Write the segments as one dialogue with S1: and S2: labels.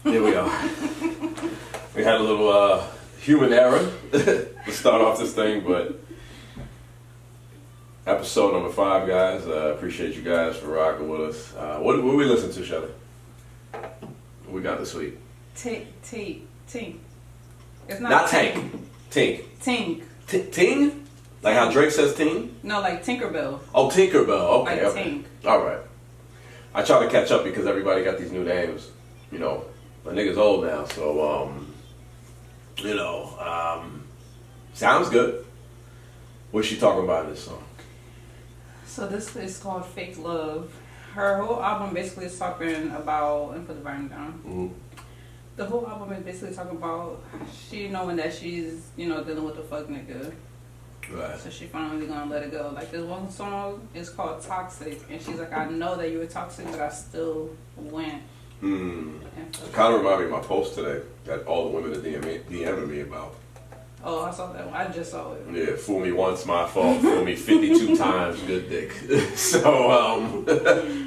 S1: Here we are. We had a little human error to start off this thing, but episode number 5, guys. Appreciate you guys for rocking with us. What we listen to, Shelly? What we got this week?
S2: Tink. It's
S1: not Tank. Tink.
S2: Tink.
S1: Ting? Like how Drake says ting?
S2: No, like Tinkerbell.
S1: Oh, Tinkerbell. Okay,
S2: like
S1: okay.
S2: Tink.
S1: All right. I try to catch up because everybody got these new names. You know, my nigga's old now, so sounds good. What's she talking about in this song?
S2: So this is called Fake Love. Her whole album basically is talking about, and put the volume down.
S1: Mm-hmm.
S2: The whole album is basically talking about she knowing that she's, dealing with a fuck nigga.
S1: Right.
S2: So she finally gonna let it go. Like this one song is called Toxic, and she's like, I know that you were toxic, but I still went.
S1: It kind of reminded me of my post today that all the women are DMing me about.
S2: Oh, I saw that one. I just saw it.
S1: Yeah, fool me once, my fault. Fool me 52 times, good dick. So,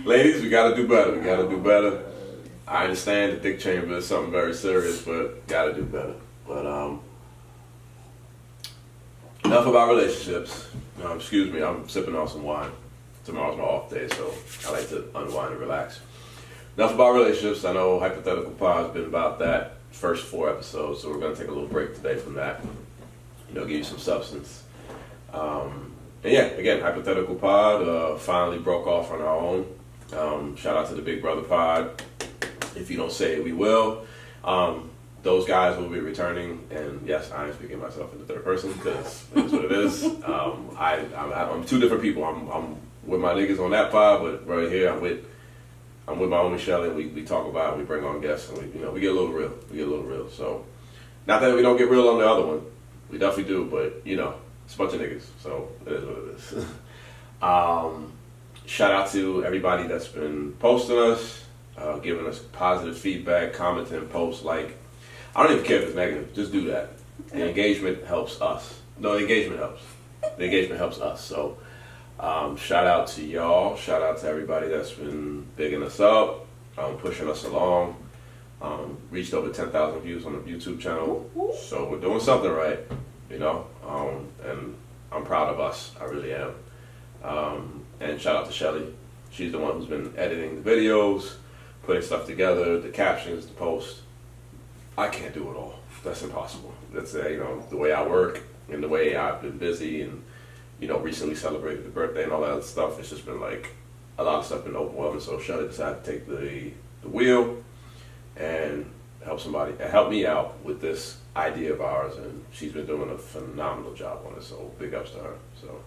S1: ladies, we gotta do better. We gotta do better. I understand the dick chamber is something very serious, but gotta do better. But enough about relationships. Excuse me, I'm sipping on some wine. Tomorrow's my off day, so I like to unwind and relax. Enough about relationships. I know Hypothetical Pod has been about that first 4 episodes, so we're going to take a little break today from that. Give you some substance. And yeah, again, Hypothetical Pod finally broke off on our own. Shout out to the Big Brother Pod. If you don't say it, we will. Those guys will be returning, and yes, I am speaking myself in the third person because that's what it is. I'm 2 different people. I'm with my niggas on that pod, but right here I'm with my homie Shelly. We talk about it, we bring on guests, and we get a little real. So, not that we don't get real on the other one, we definitely do, but it's a bunch of niggas, so it is what it is. Shout out to everybody that's been posting us, giving us positive feedback, commenting, posts, like. I don't even care if it's negative. Just do that. The engagement helps us. No, the engagement helps. The engagement helps us. So, shout out to y'all. Shout out to everybody that's been bigging us up, pushing us along. Reached over 10,000 views on the YouTube channel. So we're doing something right, and I'm proud of us. I really am. And shout out to Shelly. She's the one who's been editing the videos, putting stuff together, the captions, the posts. I can't do it all. That's impossible. That's the way I work and the way I've been busy and recently celebrated the birthday and all that other stuff. It's just been like a lot of stuff been overwhelming. So Shelly decided to take the wheel and help me out with this idea of ours, and she's been doing a phenomenal job on it. So big ups to her. So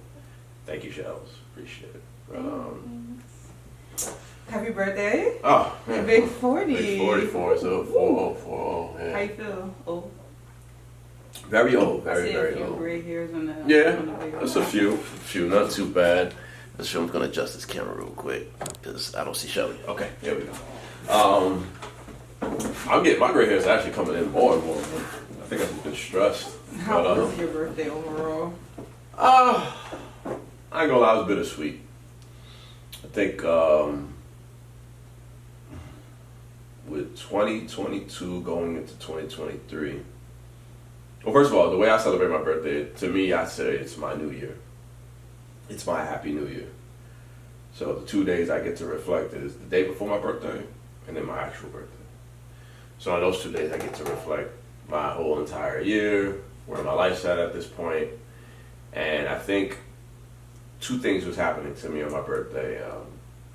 S1: thank you, Shells. Appreciate it.
S2: Happy birthday.
S1: Oh, man.
S2: Big 40.
S1: Big 44, so 40. Yeah.
S2: How you feel? Old?
S1: Very old,
S2: I see
S1: very
S2: a few
S1: old.
S2: gray hairs on the
S1: Just a few, not too bad. Let's show. I'm gonna adjust this camera real quick because I don't see Shelly. Okay, there we go. I'm getting my gray hairs actually coming in more and more. I think I've just been stressed.
S2: How was your birthday overall?
S1: I ain't gonna lie, it was bittersweet. I think with 2022 going into 2023. Well, first of all, the way I celebrate my birthday, to me, I say it's my new year. It's my happy new year. So the 2 days I get to reflect is the day before my birthday and then my actual birthday. So on those 2 days, I get to reflect my whole entire year, where my life's at this point. And I think 2 things was happening to me on my birthday.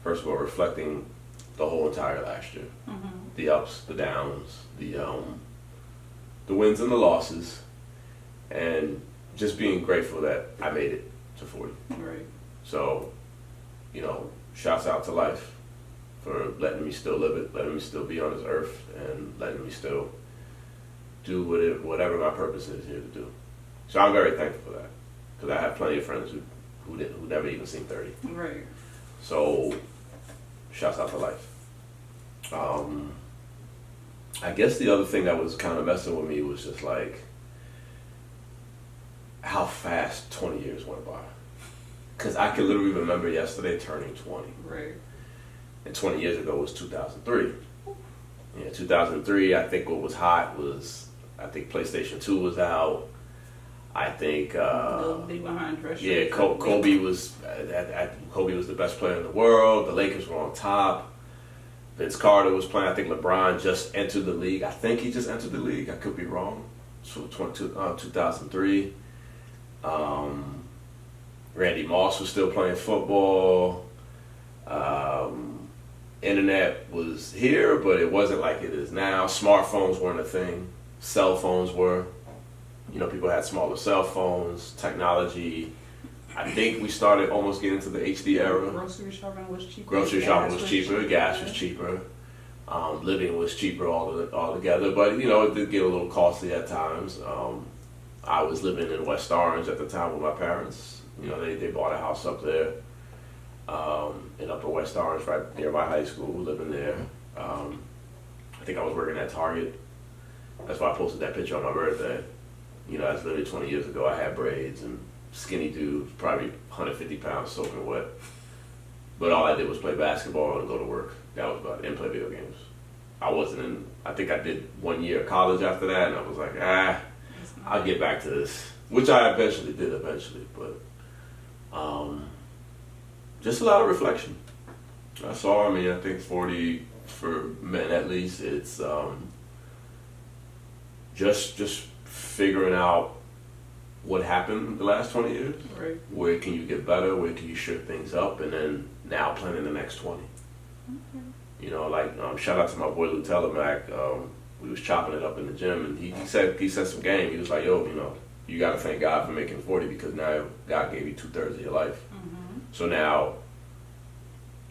S1: First of all, reflecting the whole entire last year. Mm-hmm. The ups, the downs, the wins and the losses, and just being grateful that I made it to 40.
S2: Right.
S1: So, shouts out to life for letting me still live it, letting me still be on this earth, and letting me still do whatever my purpose is here to do. So I'm very thankful for that, because I have plenty of friends who never even seen 30.
S2: Right.
S1: So, shouts out to life. I guess the other thing that was kind of messing with me was just like how fast 20 years went by. Because I can literally remember yesterday turning 20.
S2: Right.
S1: And 20 years ago was 2003. Yeah, 2003. I think what was hot was I think PlayStation 2 was out. I think
S2: Nobody behind pressure.
S1: yeah, Kobe was Kobe was the best player in the world. The Lakers were on top. Vince Carter was playing. I think LeBron just entered the league. I think he just entered the league. I could be wrong. So 2003. Randy Moss was still playing football. Internet was here, but it wasn't like it is now. Smartphones weren't a thing. Cell phones were. You know, people had smaller cell phones. Technology. I think we started almost getting to the HD era.
S2: Grocery shopping was cheaper.
S1: Grocery shopping was cheaper. Gas was cheaper. Living was cheaper altogether. But, you know, it did get a little costly at times. I was living in West Orange at the time with my parents. You know, they bought a house up there in Upper West Orange, right near my high school, living there. I think I was working at Target. That's why I posted that picture on my birthday. You know, that's literally 20 years ago. I had braids and skinny dude, probably 150 pounds soaking wet. But all I did was play basketball and go to work. That was about it, and play video games. I think I did 1 year of college after that, and I was like, I'll get back to this. Which I eventually did, but just a lot of reflection. That's all. I mean, I think 40, for men at least, it's just figuring out what happened the last 20 years.
S2: Right.
S1: Where can you get better? Where can you shift things up? And then now planning the next 20.
S2: Okay.
S1: You know, like shout out to my boy Lou Telemac. We was chopping it up in the gym, and he said some game. He was like, yo, you know, you got to thank God for making 40 because now God gave you 2/3 of your life.
S2: Mm-hmm.
S1: So now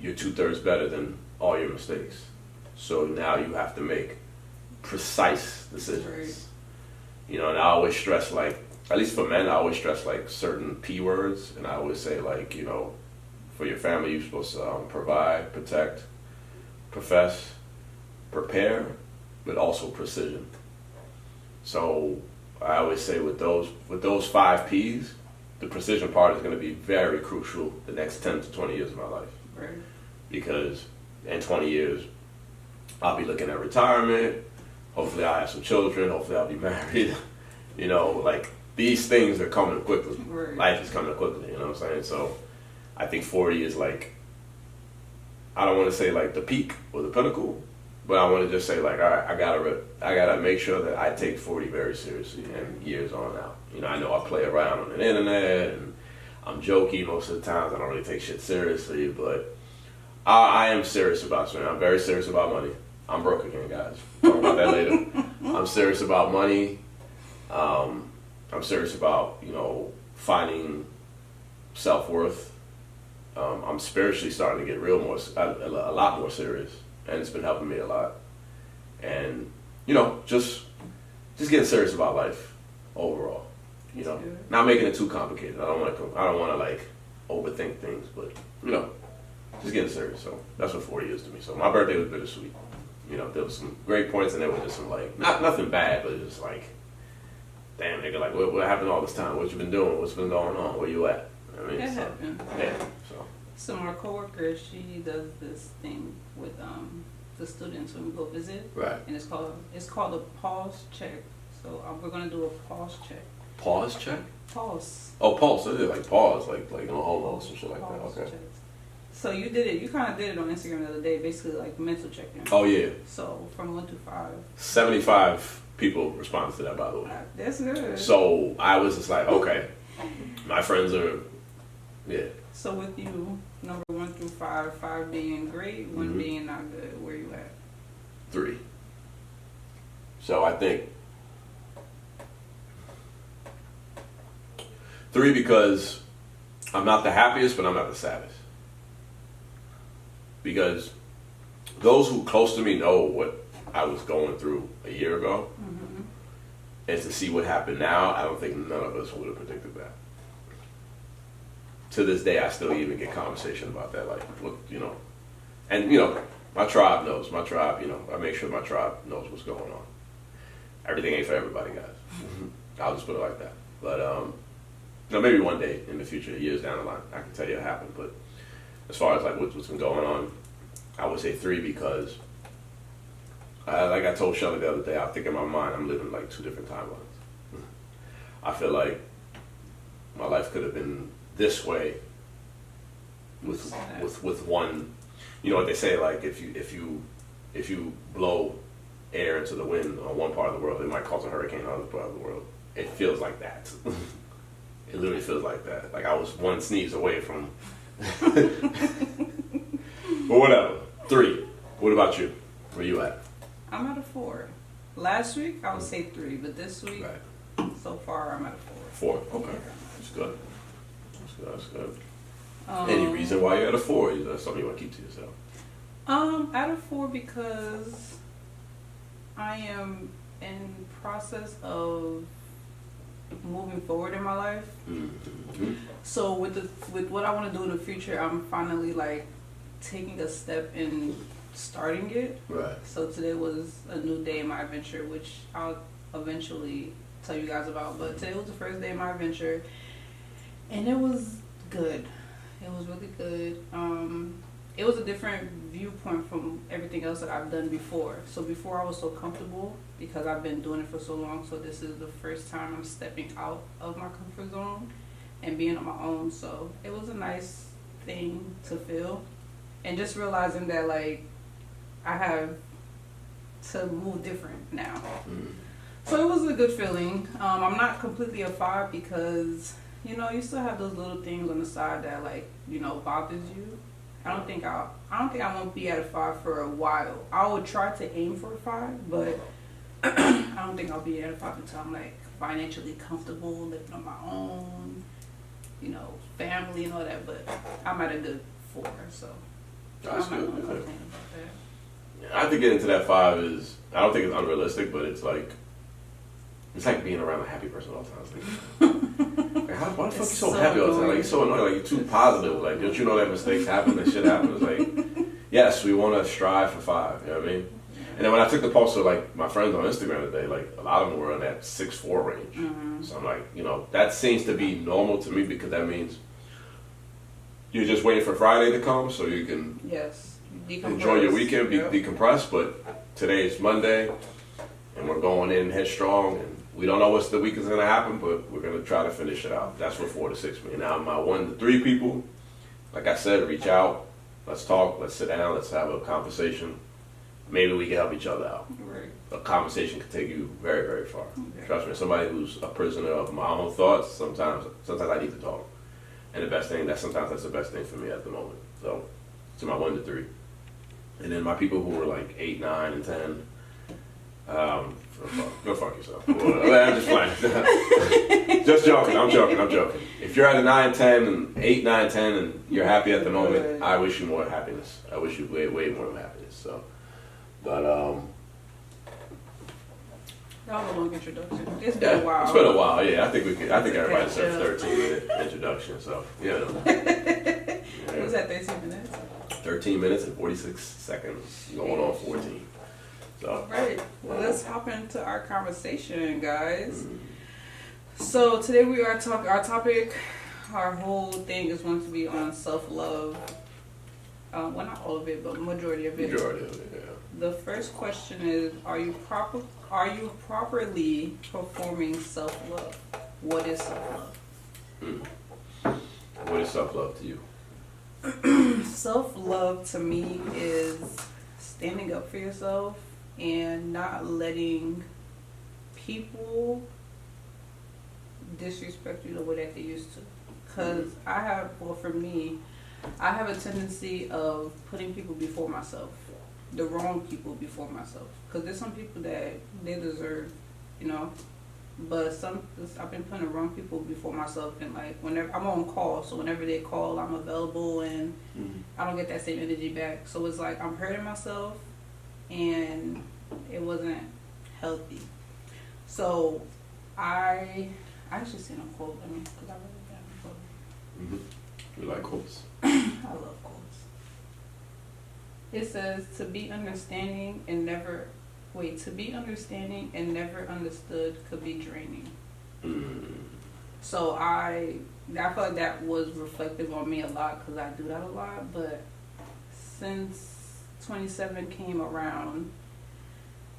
S1: you're 2/3 better than all your mistakes. So now you have to make precise decisions.
S2: Right.
S1: You know, and I always stress, like, at least for men, I always stress like certain P words, and I always say, like, you know, for your family, you're supposed to provide, protect, profess, prepare, but also precision. So I always say with those 5 P's, the precision part is going to be very crucial the next 10 to 20 years of my life.
S2: Right.
S1: Because in 20 years, I'll be looking at retirement. Hopefully I'll have some children. Hopefully I'll be married. You know, like, these things are coming quickly.
S2: Right.
S1: Life is coming quickly, you know what I'm saying? So I think 40 is like, I don't want to say like the peak or the pinnacle, but I want to just say, like, all right, I gotta make sure that I take 40 very seriously and years on out. You know I play around on the internet and I'm jokey most of the times. I don't really take shit seriously, but I am serious about something. I'm very serious about money. I'm broke again, guys. Talk about that later. I'm serious about money. I'm serious about, you know, finding self-worth. I'm spiritually starting to get a lot more serious, and it's been helping me a lot. And, you know, just getting serious about life overall. You know, not making it too complicated. I don't want to like overthink things, but, you know, just getting serious. So that's what 40 is to me. So my birthday was bittersweet. You know, there was some great points, and there was just some, like, nothing bad, but just like, damn, nigga, like, what happened all this time? What you been doing? What's been going on? Where you at? I mean,
S2: It happened.
S1: Yeah.
S2: So my coworker, she does this thing with the students when we go visit.
S1: Right.
S2: And it's called a pause check. So we're gonna do a pause check.
S1: Pause check?
S2: Pause.
S1: Oh, pulse. So it's like pause, like you know, homos and shit like that.
S2: Pause
S1: Okay.
S2: checks. So you did it. You kind of did it on Instagram the other day, basically like mental checking.
S1: Oh yeah.
S2: So from 1 to 5.
S1: 75 people responded to that, by the way.
S2: That's good.
S1: So I was just like, okay, my friends are, yeah.
S2: So with you, number 1 through 5, 5 being great, 1 being not good, where you at?
S1: 3. So I think 3 because I'm not the happiest, but I'm not the saddest. Because those who close to me know what I was going through a year ago.
S2: Mm-hmm.
S1: And to see what happened now, I don't think none of us would have predicted that. To this day, I still even get conversation about that. Like, look, you know, and, you know, my tribe knows. My tribe, you know, I make sure my tribe knows what's going on. Everything ain't for everybody, guys. I'll just put it like that. But, you know, maybe one day in the future, years down the line, I can tell you what happened. But as far as like what's been going on, I would say 3 because like I told Shelly the other day, I think in my mind I'm living like two different timelines. I feel like my life could have been this way with one. You know what they say, like if you blow air into the wind on one part of the world, it might cause a hurricane on the other part of the world. It feels like that. It literally feels like that. Like I was one sneeze away from. But whatever. 3. What about you? Where you at?
S2: I'm at a 4. Last week I would say 3, but this week, so far I'm at a 4.
S1: 4. Okay, that's good. That's good. Any reason why you're at a 4? Is that something you want to keep to yourself?
S2: At a 4 because I am in process of moving forward in my life. Mm-hmm. So with what I want to do in the future, I'm finally like taking a step in starting it.
S1: Right.
S2: So today was a new day in my adventure, which I'll eventually tell you guys about. But today was the first day of my adventure, and it was good. It was really good. It was a different viewpoint from everything else that I've done before. So before I was so comfortable because I've been doing it for so long. So this is the first time I'm stepping out of my comfort zone and being on my own. So it was a nice thing to feel. And just realizing that like I have to move different now. Mm. So it was a good feeling. I'm not completely a 5 because, you know, you still have those little things on the side that like, you know, bothers you. I don't think I won't be at a 5 for a while. I would try to aim for a 5, but I don't think I'll be at a 5 until I'm like financially comfortable, living on my own, you know, family and all that. But I'm at a good 4, so
S1: that's
S2: I'm not
S1: good.
S2: gonna complain about that.
S1: I think getting to that 5 is, I don't think it's unrealistic, but it's like being around a happy person all the time. Like, why the fuck you so happy all the time? Like, you're so annoying. Like, you're too positive. Like, don't you know that mistakes happen and shit happens? Like, yes, we want to strive for 5. You know what I mean? And then when I took the pulse of like my friends on Instagram today, like a lot of them were in that 6'4" range. Mm-hmm. So I'm like, you know, that seems to be normal to me because that means you're just waiting for Friday to come so you can enjoy your weekend, decompress. But today is Monday, and we're going in headstrong, and we don't know what the week is going to happen, but we're going to try to finish it out. That's what 4 to 6 mean. Now, my 1 to 3 people, like I said, reach out, let's talk, let's sit down, let's have a conversation. Maybe we can help each other out.
S2: Right.
S1: A conversation can take you very, very far. Okay. Trust me, somebody who's a prisoner of my own thoughts, sometimes I need to talk. And sometimes that's the best thing for me at the moment. So, to my 1 to 3. And then my people who were like 8, 9, and 10, go fuck yourself. I'm just playing. Just joking. I'm joking. If you're at a 9, 10, and 8, 9, 10, and you're happy at the moment, I wish you more happiness. I wish you way, way more happiness. So, but
S2: that was a long introduction. It's been a while.
S1: It's been a while. Yeah, I think everybody deserves a 13-minute introduction. So yeah.
S2: It was at 13 minutes.
S1: 13 minutes and 46 seconds, going on 14. So.
S2: All right. Well, let's hop into our conversation, guys. Mm-hmm. So today we are talking. Our topic, our whole thing is going to be on self-love. Well, not all of it, but majority of it.
S1: Majority of it, yeah.
S2: The first question is: Are you properly performing self-love? What is self-love?
S1: What is self-love to you?
S2: Self-love to me is standing up for yourself and not letting people disrespect you the way that they used to. Because for me, I have a tendency of putting people before myself, the wrong people before myself. Because there's some people that they deserve, you know. But I've been putting the wrong people before myself, and like whenever I'm on call, so whenever they call, I'm available, and I don't get that same energy back. So it's like I'm hurting myself, and it wasn't healthy. So I actually seen a quote. I mean, because I really got a quote.
S1: Mm-hmm. You like quotes?
S2: I love quotes. It says to be understanding and never understood could be draining. So I feel like that was reflective on me a lot because I do that a lot. But since 27 came around,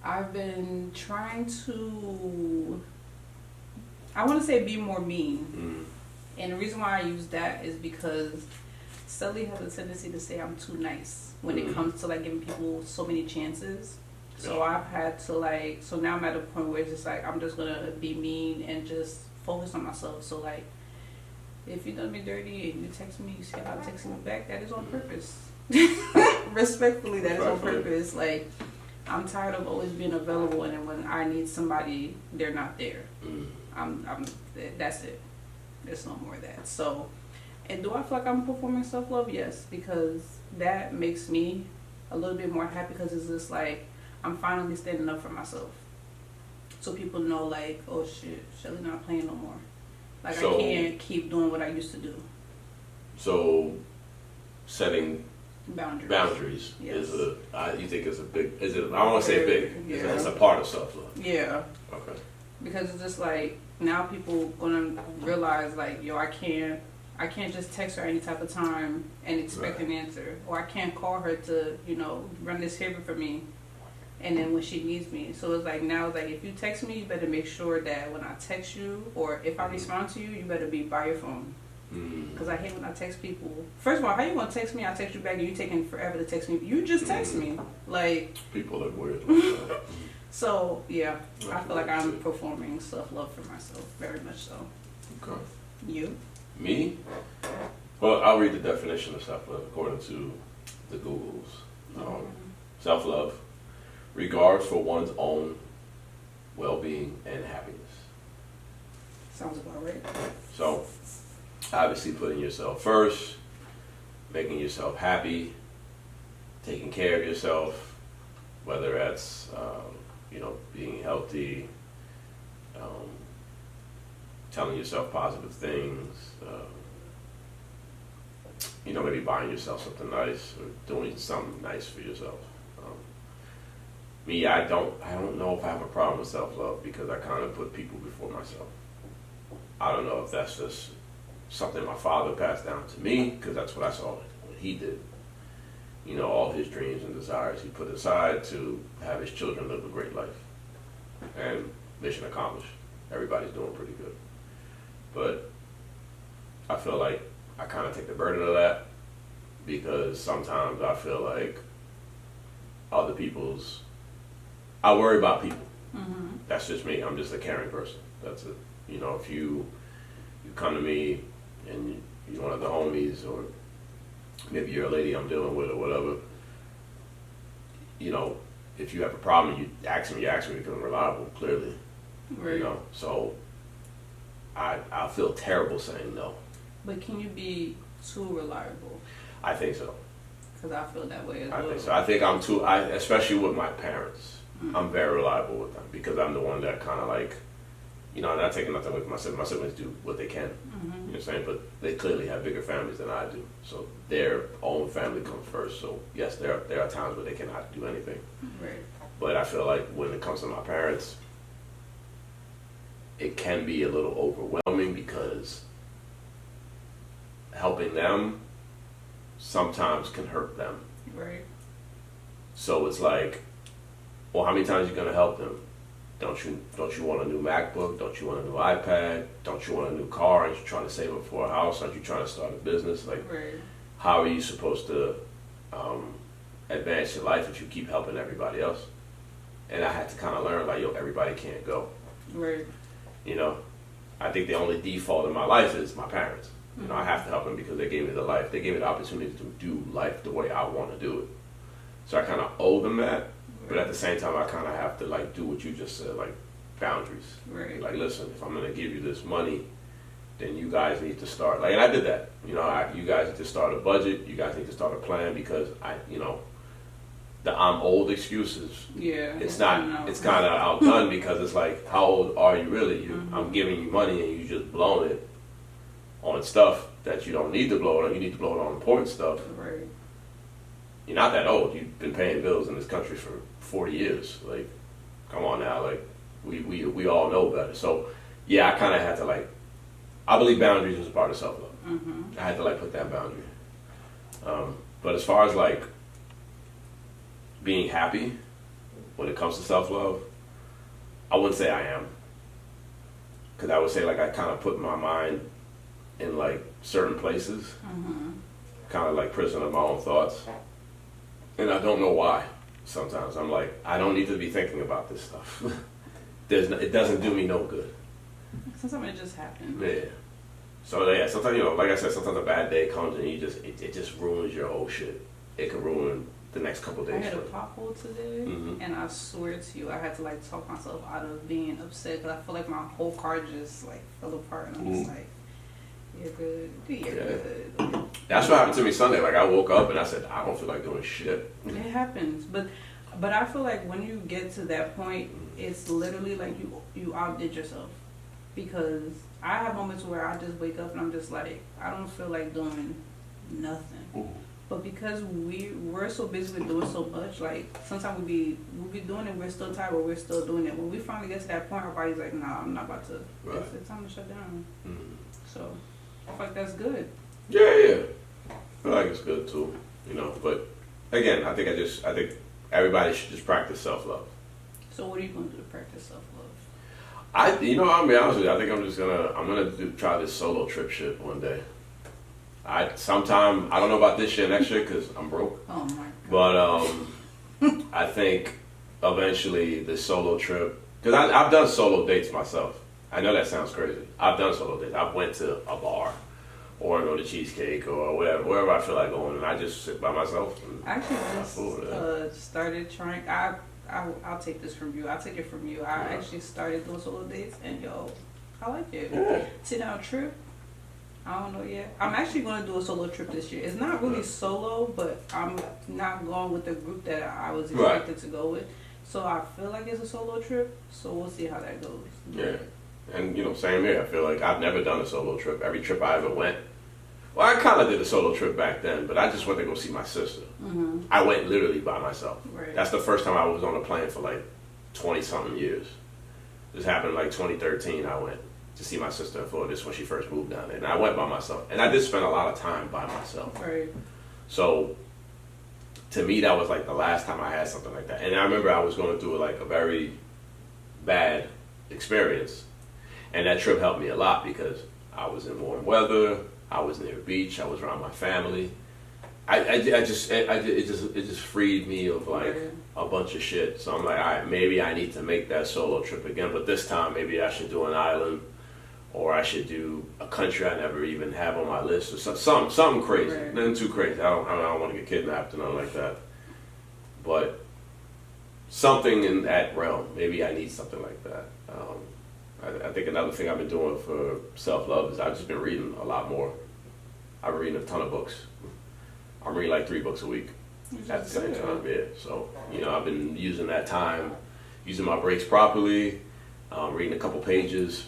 S2: I've been trying to, I want to say be more mean. And the reason why I use that is because Sully has a tendency to say I'm too nice when it comes to like giving people so many chances. So I've had to like, so now I'm at a point where it's just like, I'm just going to be mean and just focus on myself. So like, if you done me dirty and you text me, you say I'm texting me back, that is on purpose. Respectfully, that is on purpose. Like, I'm tired of always being available, and then when I need somebody, they're not there. That's it. There's no more of that. So, and do I feel like I'm performing self-love? Yes, because that makes me a little bit more happy, because it's just like, I'm finally standing up for myself. So people know like, oh shit, Shelly not playing no more. Like, so, I can't keep doing what I used to do.
S1: So, setting
S2: boundaries yes.
S1: is you think it's a big, is it, I don't want to say big, yeah. It's a part of self-love.
S2: Yeah.
S1: Okay.
S2: Because it's just like, now people gonna realize like, yo, I can't just text her any type of time and expect an answer. Or I can't call her to, run this favor for me. And then when she needs me. So it's like, now it's like, if you text me, you better make sure that when I text you, or if I respond to you, you better be by your phone. Because I hate when I text people. First of all, how you gonna text me? I text you back and you taking forever to text me. You just text me. Like,
S1: people are weird.
S2: So yeah, I feel like I'm performing self-love for myself, very much so.
S1: Okay.
S2: You?
S1: Me? Well, I'll read the definition of self-love according to the Googles. Self-love, regard for one's own well-being and happiness.
S2: Sounds about right.
S1: So, obviously putting yourself first, making yourself happy, taking care of yourself, whether that's, being healthy, telling yourself positive things, maybe buying yourself something nice or doing something nice for yourself. Me, I don't know if I have a problem with self-love, because I kind of put people before myself. I don't know if that's just something my father passed down to me, because that's what I saw what he did. All his dreams and desires he put aside to have his children live a great life. And mission accomplished. Everybody's doing pretty good. But I feel like I kind of take the burden of that, because sometimes I feel like other people's, I worry about people. That's just me. I'm just a caring person. That's it. If you come to me and you're one of the homies, or maybe you're a lady I'm dealing with or whatever, if you have a problem, you ask me because I'm reliable, clearly.
S2: Right.
S1: So I feel terrible saying no.
S2: But can you be too reliable?
S1: I think so.
S2: Because I feel that way as well.
S1: I think so. I think I'm too, especially with my parents, I'm very reliable with them, because I'm the one that kind of like, not taking nothing away from my siblings. My siblings do what they can. You know what I'm saying? But they clearly have bigger families than I do. So their own family comes first. So yes, there are times where they cannot do anything.
S2: Right.
S1: But I feel like when it comes to my parents, it can be a little overwhelming, because helping them sometimes can hurt them.
S2: Right.
S1: So it's like, well, how many times are you gonna help them? Don't you want a new MacBook? Don't you want a new iPad? Don't you want a new car? Aren't you trying to save up for a house? Aren't you trying to start a business? Like,
S2: right.
S1: How are you supposed to advance your life if you keep helping everybody else? And I had to kind of learn, like, everybody can't go.
S2: Right.
S1: I think the only default in my life is my parents. I have to help them because they gave me the life. They gave me the opportunity to do life the way I want to do it. So I kind of owe them that. But at the same time, I kind of have to, like, do what you just said, like, boundaries.
S2: Right.
S1: Like, listen, if I'm going to give you this money, then you guys need to start. Like, and I did that. You guys need to start a budget. You guys need to start a plan, because the I'm old excuses.
S2: Yeah.
S1: It's not. It's kind of outdone, because it's like, how old are you really? I'm giving you money and you just blowing it on stuff that you don't need to blow it on. You need to blow it on important stuff.
S2: Right.
S1: You're not that old. You've been paying bills in this country for 40 years. Like, come on now. Like, we all know better. So, yeah, I kind of had to, like, I believe boundaries is a part of self-love. I had to, like, put that boundary. But as far as, like, being happy, when it comes to self-love, I wouldn't say I am. Because I would say, like, I kind of put my mind in, like, certain places.
S2: Mm-hmm.
S1: Kind of like prison of my own thoughts. And I don't know why. Sometimes I'm like, I don't need to be thinking about this stuff. It doesn't do me no good.
S2: Sometimes it just happens.
S1: Yeah. So yeah, sometimes, you know, like I said, sometimes a bad day comes and it just ruins your whole shit. It could ruin the next couple days.
S2: I had a pothole today, and I swear to you, I had to like talk myself out of being upset because I feel like my whole car just like fell apart, and I'm just like, "You're good, you're good."
S1: That's what happened to me Sunday. Like I woke up and I said, I don't feel like doing shit.
S2: It happens, but I feel like when you get to that point, it's literally like you outdid yourself, because I have moments where I just wake up and I'm just like, I don't feel like doing nothing. But because we're so busy with doing so much, like sometimes we'll be doing it, we're still tired, but we're still doing it. When we finally get to that point, our body's like, nah, I'm not about to.
S1: Right.
S2: It's time to shut down. So I feel like that's good.
S1: Yeah. I feel like it's good too, you know. But again, I think everybody should just practice self-love.
S2: So what are you going to do to practice self-love?
S1: I'm gonna be honest with you. I think I'm gonna try this solo trip shit one day. I don't know about this year, next year, because I'm broke.
S2: Oh my God.
S1: But I think eventually the solo trip, because I've done solo dates myself. I know that sounds crazy. I've done solo dates. I went to a bar or go to Cheesecake or wherever I feel like going, and I just sit by myself. And
S2: I actually just started trying. I'll take this from you. I'll take it from you. I actually started doing solo dates, and I like it.
S1: Yeah.
S2: Sit down trip. I don't know yet. I'm actually going to do a solo trip this year. It's not really solo, but I'm not going with the group that I was expected to go with. So I feel like it's a solo trip. So we'll see how that goes.
S1: Yeah. And, same here. I feel like I've never done a solo trip. Every trip I ever went, well, I kind of did a solo trip back then, but I just went to go see my sister.
S2: Mm-hmm.
S1: I went literally by myself.
S2: Right.
S1: That's the first time I was on a plane for like 20-something years. This happened in like 2013. I went to see my sister in Florida. This is when she first moved down there. And I went by myself. And I did spend a lot of time by myself.
S2: Right.
S1: So, to me, that was like the last time I had something like that. And I remember I was going through like a very bad experience. And that trip helped me a lot because I was in warm weather. I was near a beach. I was around my family. It just freed me of like a bunch of shit. So I'm like, all right, maybe I need to make that solo trip again. But this time, maybe I should do an island, or I should do a country I never even have on my list, or something crazy.
S2: Right.
S1: Nothing too crazy. I don't want to get kidnapped or nothing like that. But something in that realm. Maybe I need something like that. I think another thing I've been doing for self-love is I've just been reading a lot more. I've been reading a ton of books. I'm reading like 3 books a week at the same time. Yeah. So, I've been using that time, using my breaks properly, reading a couple pages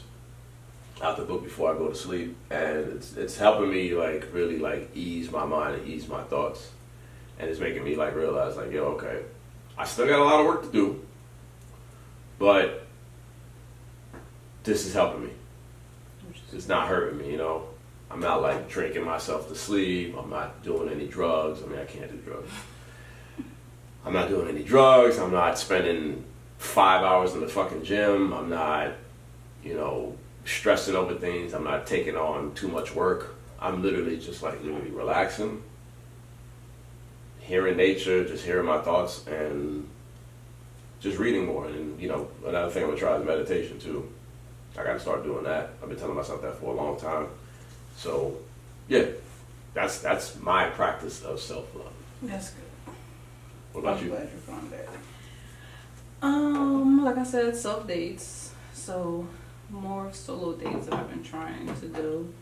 S1: out the book before I go to sleep. And it's helping me like really like ease my mind and ease my thoughts. And it's making me like realize like, okay, I still got a lot of work to do, but this is helping me. It's not hurting me, I'm not like drinking myself to sleep. I'm not doing any drugs. I mean, I can't do drugs. I'm not doing any drugs. I'm not spending 5 hours in the fucking gym. I'm not, stressing over things. I'm not taking on too much work. I'm literally just like relaxing, hearing nature, just hearing my thoughts, and just reading more. And, another thing I'm gonna try is meditation too. I got to start doing that. I've been telling myself that for a long time. So, yeah, that's my practice of self-love.
S2: That's good.
S1: What about
S2: I'm
S1: you?
S2: glad you found that. Like I said, self-dates. So, more solo dates that I've been trying to do.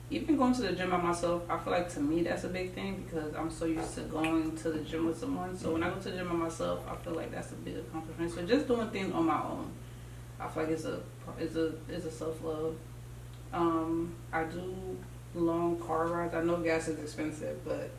S2: Even going to the gym by myself, I feel like to me that's a big thing because I'm so used to going to the gym with someone. So when I go to the gym by myself, I feel like that's a big accomplishment. So just doing things on my own, I feel like it's a self-love. I do long car rides. I know gas is expensive, but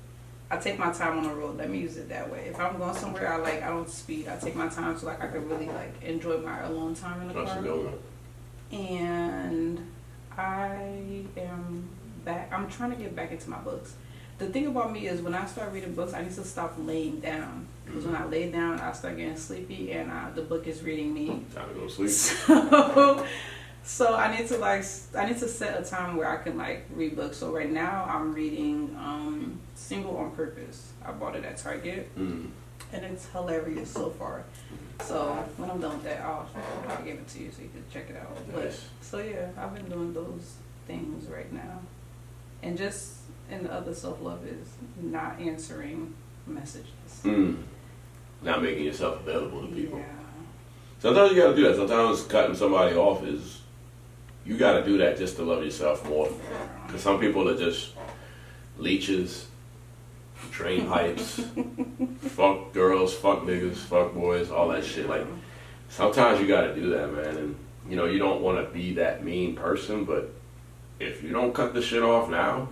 S2: I take my time on the road. Let me use it that way. If I'm going somewhere, I don't speed. I take my time so like I can really like enjoy my alone time in the car.
S1: That's a good one.
S2: And I am back. I'm trying to get back into my books. The thing about me is when I start reading books, I need to stop laying down Because when I lay down, I start getting sleepy, and the book is reading me.
S1: Time to go to sleep.
S2: So I need to set a time where I can like read books. So right now I'm reading Single on Purpose. I bought it at Target, and it's hilarious so far. So when I'm done with that, I'll give it to you so you can check it out.
S1: Nice.
S2: But so yeah, I've been doing those things right now, and the other self-love is not answering messages.
S1: Not making yourself available to people.
S2: Yeah.
S1: Sometimes you gotta do that. Sometimes cutting somebody off you gotta do that just to love yourself more. Because some people are just leeches, drain pipes, fuck girls, fuck niggas, fuck boys, all that shit. Like, sometimes you gotta do that, man. And, you don't want to be that mean person, but if you don't cut the shit off now,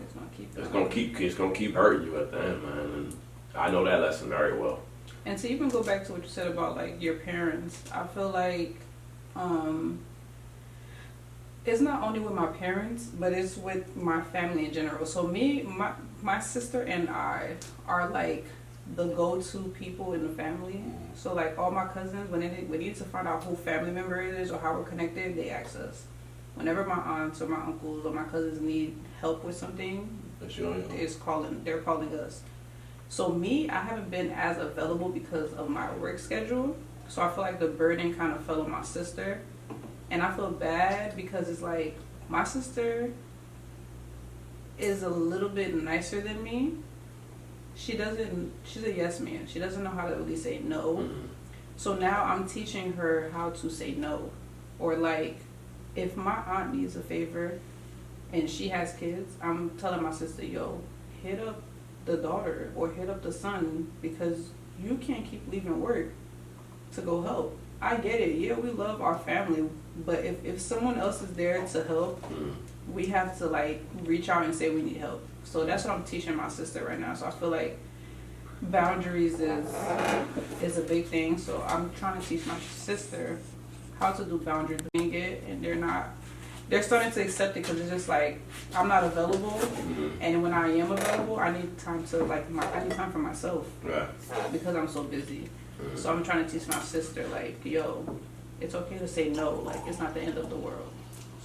S1: it's gonna keep hurting you at the end, man. And I know that lesson very well.
S2: And to even go back to what you said about like your parents, I feel like it's not only with my parents, but it's with my family in general. So my sister and I are like the go-to people in the family. So like all my cousins, when we need to find out who family member it is or how we're connected, they ask us. Whenever my aunts or my uncles or my cousins need help with something, they're calling us. So I haven't been as available because of my work schedule. So I feel like the burden kind of fell on my sister. And I feel bad because it's like my sister is a little bit nicer than me. She's a yes man. She doesn't know how to really say no. So now I'm teaching her how to say no. Or like, if my aunt needs a favor and she has kids, I'm telling my sister, yo, hit up the daughter or hit up the son, because you can't keep leaving work to go help. I get it. Yeah, we love our family, but if someone else is there to help, we have to like reach out and say we need help. So that's what I'm teaching my sister right now. So I feel like boundaries is a big thing. So I'm trying to teach my sister how to do boundaries, doing it, and they're starting to accept it, because it's just like I'm not available, and when I am available, I need time to I need time for myself,
S1: right?
S2: Because I'm so busy. So I'm trying to teach my sister like, yo, it's okay to say no. Like, it's not the end of the world.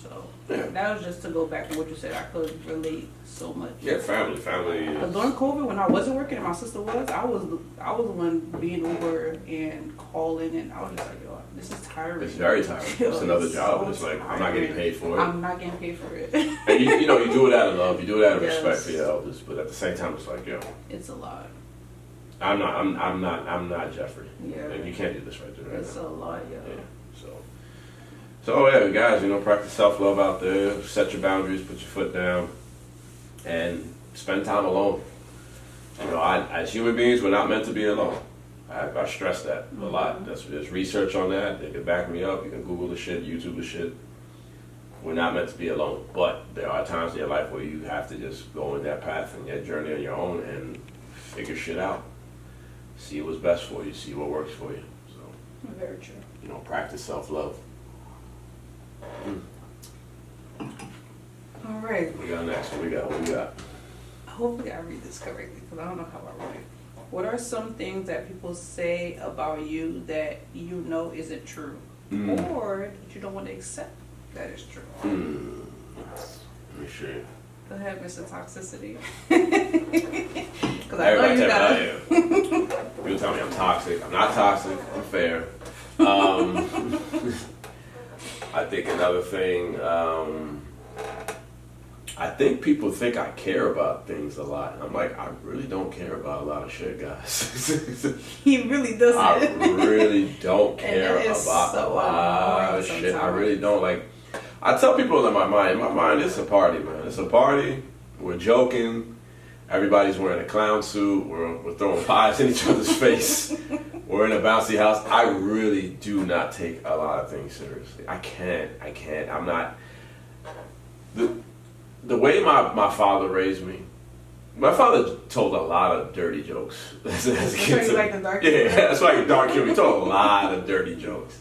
S2: So that was just to go back to what you said. I could relate so much.
S1: Yeah, family.
S2: But during COVID, when I wasn't working and my sister was, I was the one being Uber and calling, and I was just like, yo, this is tiring.
S1: It's very tiring. It's another job. So it's like, I'm not getting paid for it.
S2: I'm not getting paid for it.
S1: And you do it out of love. You do it out of respect for your elders. But at the same time, it's like, yo,
S2: it's a lot.
S1: I'm not Jeffrey.
S2: Yeah.
S1: And you can't do this right there. Right
S2: it's
S1: now.
S2: a lot, yo.
S1: Yeah. So yeah, guys, practice self-love out there. Set your boundaries, put your foot down, and spend time alone. As human beings, we're not meant to be alone. I stress that a lot. There's research on that. They can back me up. You can Google the shit, YouTube the shit. We're not meant to be alone. But there are times in your life where you have to just go in that path and that journey on your own and figure shit out. See what's best for you. See what works for you. So,
S2: very true.
S1: Practice self-love.
S2: All right.
S1: What we got next? What we got?
S2: Hopefully I read this correctly, because I don't know how I wrote it. What are some things that people say about you that you know isn't true, or that you don't want to accept that is true?
S1: Let me see.
S2: Go ahead, Mr. Toxicity. Because I know you got.
S1: People tell me I'm toxic. I'm not toxic. I'm fair. I think another thing. I think people think I care about things a lot. I'm like, I really don't care about a lot of shit, guys.
S2: He really doesn't.
S1: I really don't care about
S2: so
S1: a lot of shit. I really don't. Like, I tell people in my mind, it's a party, man. It's a party. We're joking. Everybody's wearing a clown suit. We're throwing pies in each other's face. We're in a bouncy house. I really do not take a lot of things seriously. I can't. I'm not. The way my father raised me, my father told a lot of dirty jokes as a kid.
S2: That's why you like the dark humor?
S1: Yeah, that's why you dark humor. He told a lot of dirty jokes.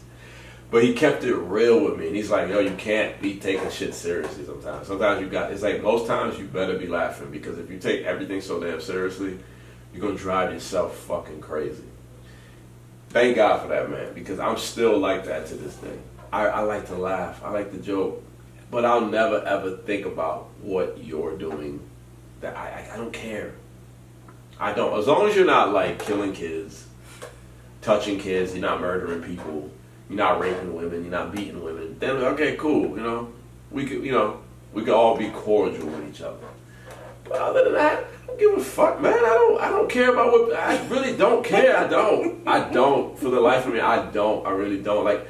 S1: But he kept it real with me. And he's like, yo, you can't be taking shit seriously sometimes. Sometimes it's like most times you better be laughing, because if you take everything so damn seriously, you're going to drive yourself fucking crazy. Thank God for that, man, because I'm still like that to this day. I like to laugh. I like to joke. But I'll never, ever think about what you're doing. That I don't care. I don't. As long as you're not, like, killing kids, touching kids, you're not murdering people, you're not raping women, you're not beating women, then, okay, cool, we could all be cordial with each other. But other than that, I don't give a fuck, man. I don't care about what. I really don't care. I don't. For the life of me, I don't. I really don't. Like,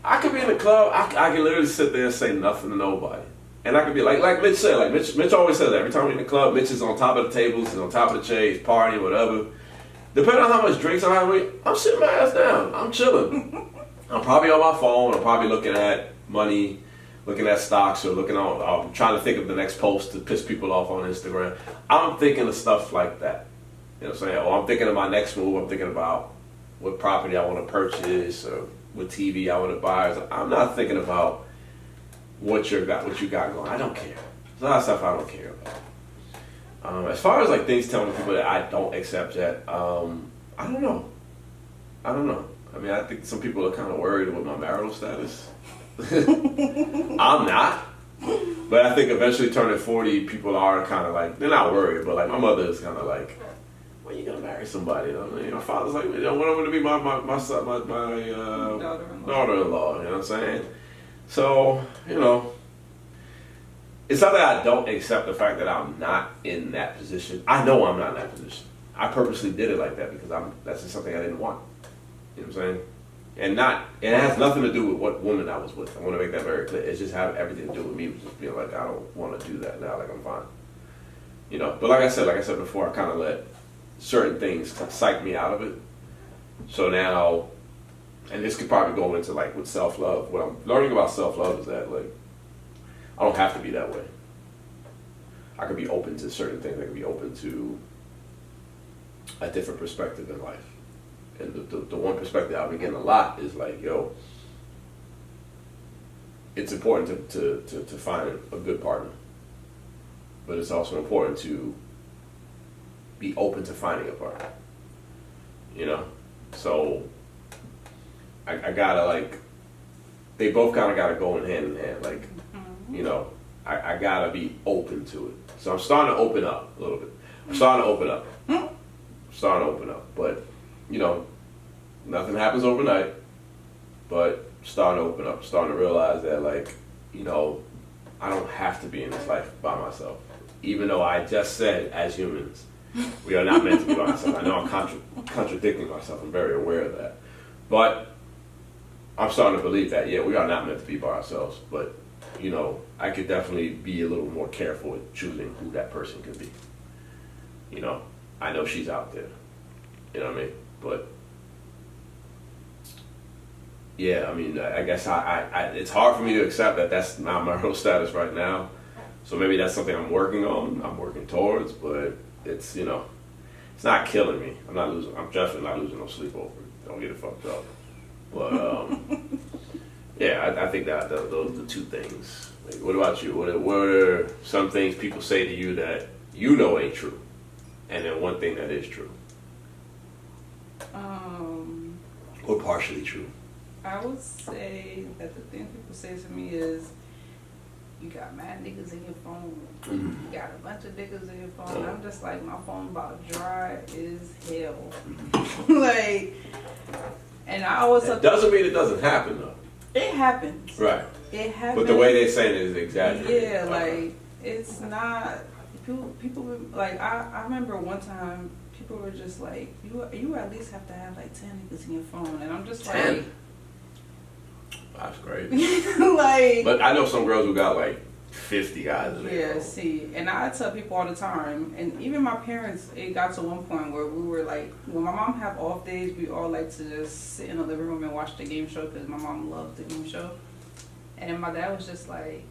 S1: I could be in the club. I can literally sit there and say nothing to nobody, and I could be like Mitch said. Like Mitch always says that every time we're in the club, Mitch is on top of the tables, he's on top of the chairs, partying, whatever. Depending on how much drinks I'm having, I'm sitting my ass down. I'm chilling. I'm probably on my phone. I'm probably looking at money, looking at stocks, or I'm trying to think of the next post to piss people off on Instagram. I'm thinking of stuff like that. You know what I'm saying? Or I'm thinking of my next move. I'm thinking about what property I want to purchase or what TV I want to buy. I'm not thinking about what you got going. I don't care. There's a lot of stuff I don't care about. As far as like things telling people that I don't accept yet, I don't know. I mean, I think some people are kind of worried with my marital status. I'm not. But I think eventually turning 40, people are kind of like, they're not worried, but like my mother is kind of like, when are you going to marry somebody? You know what I mean? My father's like, when I'm going to be my daughter-in-law, you know what I'm saying? So, it's not that I don't accept the fact that I'm not in that position. I know I'm not in that position. I purposely did it like that because that's just something I didn't want. You know what I'm saying? And it has nothing to do with what woman I was with. I want to make that very clear. It's just have everything to do with me just being like, I don't want to do that now. Like, I'm fine. But like I said before, I kind of let certain things psych me out of it. So now, and this could probably go into like with self-love. What I'm learning about self-love is that like, I don't have to be that way. I could be open to certain things. I could be open to a different perspective in life. And the one perspective I've been getting a lot is like, it's important to find a good partner. But it's also important to be open to finding a partner. So I gotta like, they both kind of gotta go in hand. Like, I gotta be open to it. So I'm starting to open up a little bit. I'm starting to open up. But, nothing happens overnight. But starting to open up, starting to realize that like, I don't have to be in this life by myself. Even though I just said, as humans, we are not meant to be by ourselves. I know I'm contradicting myself. I'm very aware of that. But I'm starting to believe that, we are not meant to be by ourselves. But, I could definitely be a little more careful with choosing who that person could be. I know she's out there. You know what I mean? But, I guess it's hard for me to accept that that's not my real status right now. So maybe that's something I'm working on, I'm working towards, but it's, it's not killing me. I'm definitely not losing no sleep over it. Don't get it fucked up. But, I think that those are the two things. Like, what about you? What are some things people say to you that ain't true? And then one thing that is true? Or partially true?
S2: I would say that the thing people say to me is, you got mad niggas in your phone.
S1: Mm-hmm.
S2: You got a bunch of niggas in your phone. I'm just like, my phone about dry as hell. Like, and I always...
S1: It doesn't mean it doesn't happen, though.
S2: It happens.
S1: Right.
S2: It happens.
S1: But the way they're saying it is exaggerated.
S2: Yeah, like, it's not... People like, I remember one time, people were just like, you at least have to have like 10 niggas in your phone. And I'm just
S1: 10?
S2: like...
S1: That's great.
S2: Like...
S1: But I know some girls who got like 50 guys in their phone.
S2: See, and I tell people all the time, and even my parents, it got to one point where we were like, when my mom have off days, we all like to just sit in the living room and watch the game show because my mom loved the game show. And then my dad was just like,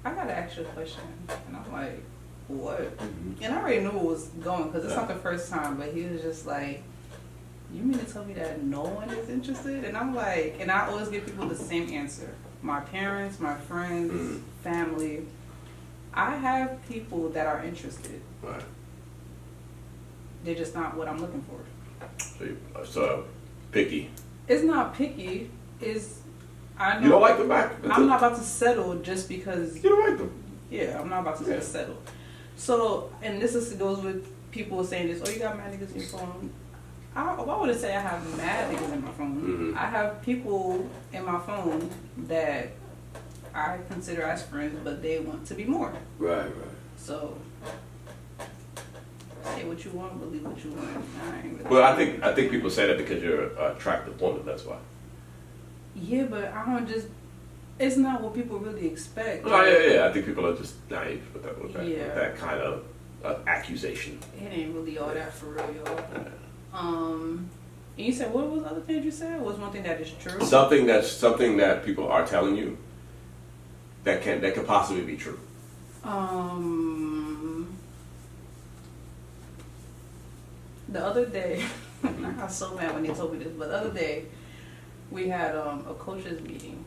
S2: I gotta ask you a question. And I'm like, what?
S1: Mm-hmm.
S2: And I already knew it was going because it's not the first time, but he was just like, you mean to tell me that no one is interested? And I'm like, and I always give people the same answer. My parents, my friends, family. I have people that are interested.
S1: Right.
S2: They're just not what I'm looking for.
S1: So picky.
S2: It's not picky. It's I know
S1: You don't like them back?
S2: I'm not about to settle just because.
S1: You don't like them?
S2: Yeah, I'm not about to just settle. So, and goes with people saying this. Oh, you got mad niggas in your phone. I wouldn't say I have mad niggas in my phone.
S1: Mm-hmm.
S2: I have people in my phone that I consider as friends, but they want to be more.
S1: Right.
S2: So, say what you want, believe what you want. I ain't really
S1: Well, I think people say that because you're an attractive woman. That's why.
S2: Yeah, but I don't just. It's not what people really expect.
S1: Oh yeah. I think people are just naive with that
S2: Yeah.
S1: with that kind of accusation.
S2: It ain't really all that for real, y'all. And you said what was the other thing you said? Was one thing that is true?
S1: Something that people are telling you that could possibly be true.
S2: The other day, I got so mad when they told me this, but the other day we had a coaches meeting.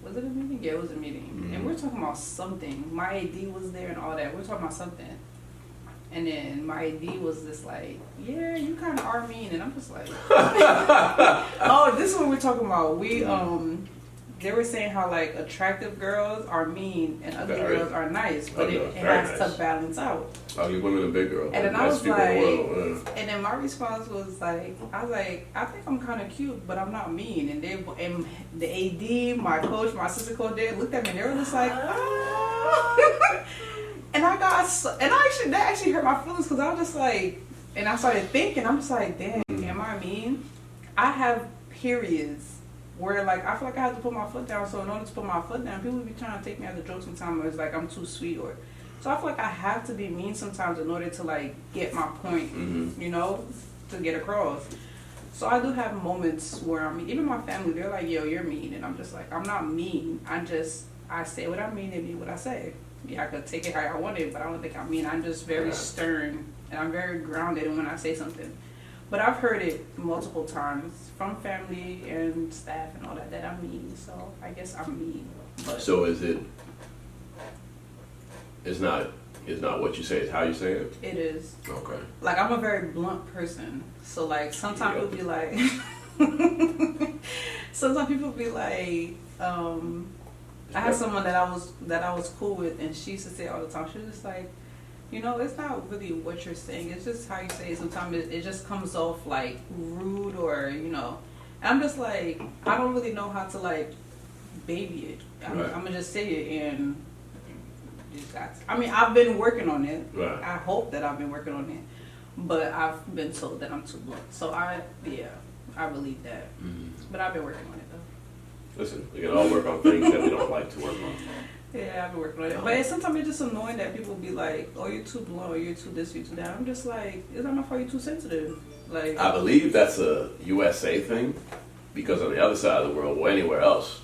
S2: Was it a meeting? Yeah, it was a meeting.
S1: Mm-hmm.
S2: And we were talking about something. My AD was there and all that. We were talking about something. And then my AD was just like, yeah, you kind of are mean. And I'm just like, oh, this is what we're talking about. They were saying how like attractive girls are mean and ugly girls are nice, but it has to balance out.
S1: Ugly women and big girls.
S2: And then I
S1: Nice
S2: was
S1: people
S2: like,
S1: in the world,
S2: and then my response was like, I think I'm kind of cute, but I'm not mean. And the AD, my coach, my assistant coach, they looked at me and they were just like, ah. And that actually hurt my feelings because I was just like, and I started thinking, I'm just like, damn, am I mean? I have periods where like I feel like I have to put my foot down. So in order to put my foot down, people be trying to take me as a joke sometimes, or it's like I'm too sweet, or so I feel like I have to be mean sometimes in order to like get my point, you know, to get across. So I do have moments where I'm mean. Even my family, they're like, yo, you're mean, and I'm just like, I'm not mean. I say what I mean and mean what I say. Yeah, I could take it how I want it, but I don't think I'm mean. I'm just very stern and I'm very grounded when I say something. But I've heard it multiple times from family and staff and all that I'm mean. So I guess I'm mean. But
S1: So it's not what you say, it's how you say it?
S2: it is.
S1: Okay.
S2: Like I'm a very blunt person. So like sometimes people be like sometimes people be like, I had someone that I was cool with and she used to say all the time, she was just like, you know, it's not really what you're saying, it's just how you say it. Sometimes it just comes off like rude or, you know. And I'm just like, I don't really know how to like baby it. I'm gonna just say it and I mean, I've been working on it.
S1: Right.
S2: I hope that I've been working on it. But I've been told that I'm too blunt. So I believe that. But I've been working on it though.
S1: Listen, we can all work on things that we don't like to work on.
S2: Yeah, I've been working on it. But sometimes it's just annoying that people be like, oh, you're too blunt, or you're too this, you're too that. I'm just like, it's not my fault you're too sensitive. Like,
S1: I believe that's a USA thing, because on the other side of the world, or anywhere else,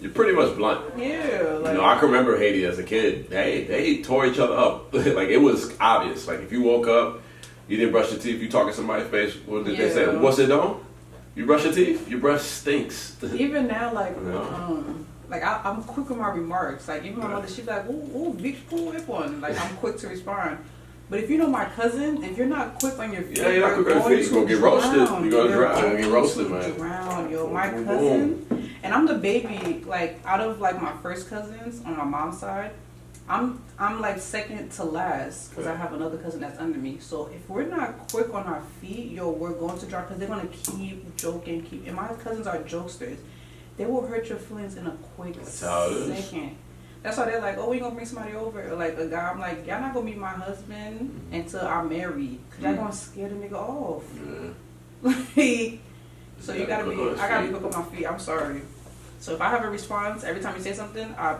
S1: you're pretty much blunt.
S2: Yeah. Like,
S1: You know, I can remember Haiti as a kid. They tore each other up. Like, it was obvious. Like, if you woke up, you didn't brush your teeth, you talk in somebody's face, what did they say? What's it on? You brush your teeth? Your breath stinks.
S2: Even now, like,
S1: Yeah.
S2: like I'm quick with my remarks. Like even my mother, she's like, "Ooh, bitch, pull whip one." Like I'm quick to respond. But if you know my cousin, if you're not quick on your feet,
S1: you're not quick on your feet, you're gonna get roasted. You're gonna drown. You're gonna get roasted, man.
S2: Drown, yo. My cousin, and I'm the baby. Like out of like my first cousins on my mom's side, I'm like second to last because I have another cousin that's under me. So if we're not quick on our feet, yo, we're going to drop because they're gonna keep joking, and my cousins are jokesters. They will hurt your feelings in a quick second. That's why they're like, oh, we gonna bring somebody over, or like a guy. I'm like, y'all not gonna meet my husband until I'm married, cause y'all gonna scare the nigga off. Like, so you gotta be. I gotta be quick on my feet. I'm sorry. So if I have a response every time you say something, I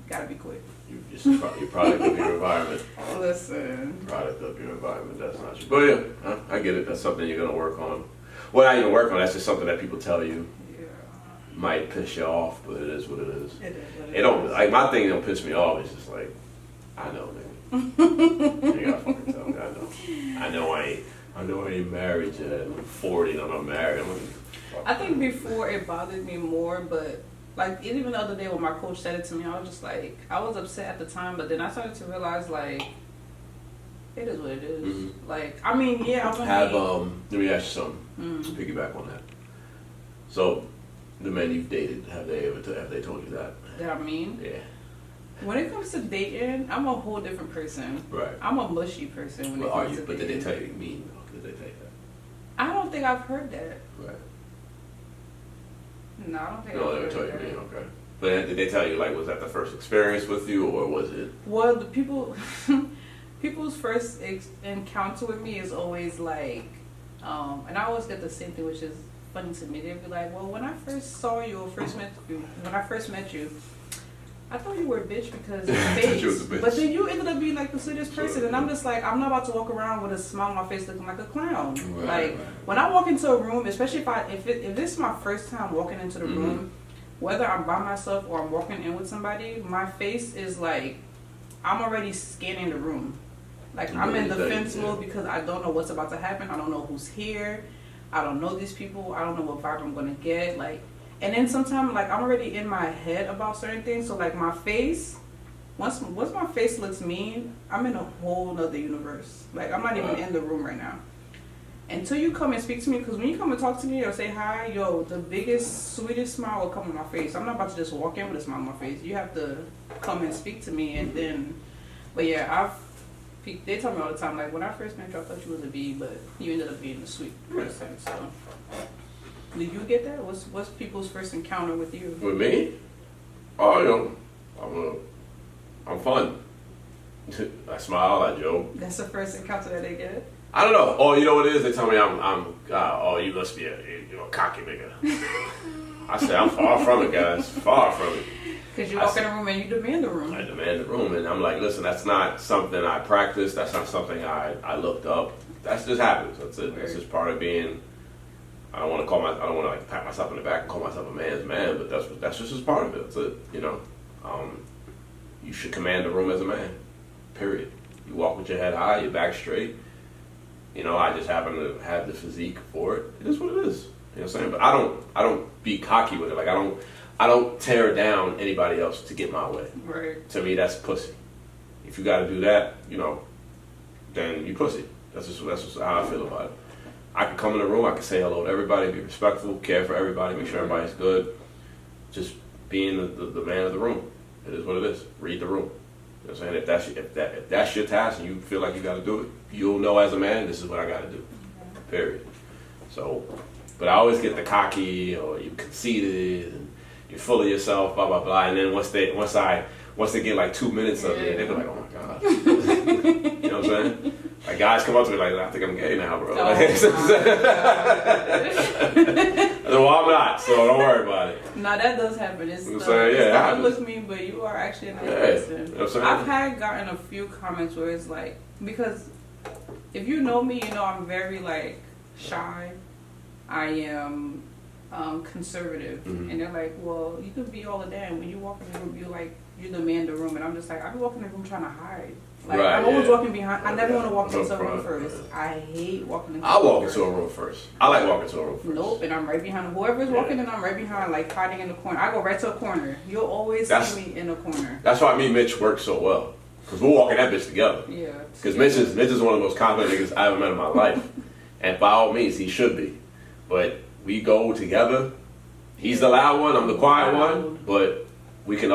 S2: gotta be quick.
S1: You're product of your environment.
S2: Listen.
S1: Product of your environment. That's not true. But yeah, I get it. That's something you're gonna work on. Well, not even work on. That's just something that people tell you. Might piss you off, but it is what it is. It don't like my thing. Don't piss me off. It's just like I know, nigga. You gotta fucking tell me. I know. I know I ain't married yet. I'm 40 and I'm not married.
S2: I think before it bothered me more, but like even the other day when my coach said it to me, I was just like, I was upset at the time, but then I started to realize like it is what it is. Like I mean, yeah, I'm gonna
S1: let me ask you something. To piggyback on that. So, the men you've dated, have they told you that?
S2: That I mean?
S1: Yeah.
S2: When it comes to dating, I'm a whole different person.
S1: Right.
S2: I'm a mushy person when it comes to
S1: But
S2: dating.
S1: did they tell you mean though? Did they tell you that?
S2: I don't think I've heard that.
S1: Right.
S2: No, I don't think
S1: No,
S2: I've
S1: they
S2: heard
S1: didn't tell you
S2: that.
S1: mean, okay. But did they tell you, like, was that the first experience with you, or was it?
S2: Well, the people's first encounter with me is always like, and I always get the same thing, which is funny to me. They'd be like, "Well, when I first saw you or when I first met you, I thought you were a bitch because your face,
S1: She was a bitch.
S2: but then you ended up being like the sweetest person."
S1: Sure.
S2: And I'm just like, I'm not about to walk around with a smile on my face looking like a clown.
S1: Right,
S2: Like when I walk into a room, especially if this is my first time walking into the room, whether I'm by myself or I'm walking in with somebody, my face is like, I'm already scanning the room. Like I'm in defense mode because I don't know what's about to happen. I don't know who's here. I don't know these people. I don't know what vibe I'm gonna get. Like, and then sometimes like I'm already in my head about certain things. So like my face, once my face looks mean, I'm in a whole nother universe. Like I'm not even in the room right now. Until you come and speak to me, because when you come and talk to me or say hi, yo, the biggest, sweetest smile will come on my face. I'm not about to just walk in with a smile on my face. You have to come and speak to me, and then, but yeah, they tell me all the time, like, when I first met you, I thought you was a B, but you ended up being a sweet person, so. Did you get that? What's people's first encounter with you?
S1: With me? Oh, you know, I'm fun. I smile, I joke.
S2: That's the first encounter that they get?
S1: I don't know. Oh, you know what it is? They tell me oh, you must be a cocky nigga. I say, I'm far from it, guys. Far from it.
S2: Because you walk in the room and you demand the room.
S1: I demand the room. And I'm like, listen, that's not something I practiced. That's not something I looked up. That just happens. That's it. That's just part of being, I don't want to like pat myself in the back and call myself a man's man, but that's just part of it. That's it. You know, you should command the room as a man, period. You walk with your head high, your back straight. You know, I just happen to have the physique for it. It is what it is. You know what I'm saying? But I don't be cocky with it. Like I don't tear down anybody else to get my way.
S2: Right.
S1: To me, that's pussy. If you got to do that, you know, then you pussy. That's just how I feel about it. I can come in the room, I can say hello to everybody, be respectful, care for everybody, make sure everybody's good. Just being the man of the room. It is what it is. Read the room. You know what I'm saying? If that's your task and you feel like you got to do it, you'll know as a man, this is what I got to do. Period. So, but I always get the cocky or you conceited and you're full of yourself, blah blah blah. And then once they get like 2 minutes of it, they be like, oh my god. You know what I'm saying? Like guys come up to me like, I think I'm gay now, bro.
S2: Oh,
S1: I said, well, I'm not, so don't worry about it.
S2: No, that does happen. It's
S1: I'm saying, yeah,
S2: it looks mean, but you are actually a nice person.
S1: You know what I'm saying?
S2: I've had gotten a few comments where it's like, because if you know me, you know I'm very like shy. I am conservative, and they're like, well, you could be all of that, and when you walk in the room, you're the man in the room, and I'm just like, I be walking in the room trying to hide. Like
S1: Right,
S2: I'm always
S1: yeah.
S2: walking behind. I never want to walk
S1: No
S2: into a room
S1: front,
S2: first.
S1: yeah.
S2: I hate walking into.
S1: I walk into a room first. I like walking into a room first.
S2: Nope, and I'm right behind whoever's walking in. I'm right behind, like hiding in the corner. I go right to a corner. You'll always see me in a corner.
S1: That's why me and Mitch work so well, because we're walking that bitch together.
S2: Yeah.
S1: Because Mitch is one of the most confident niggas I ever met in my life, and by all means he should be. But we go together. He's the loud one. I'm the quiet one. But we can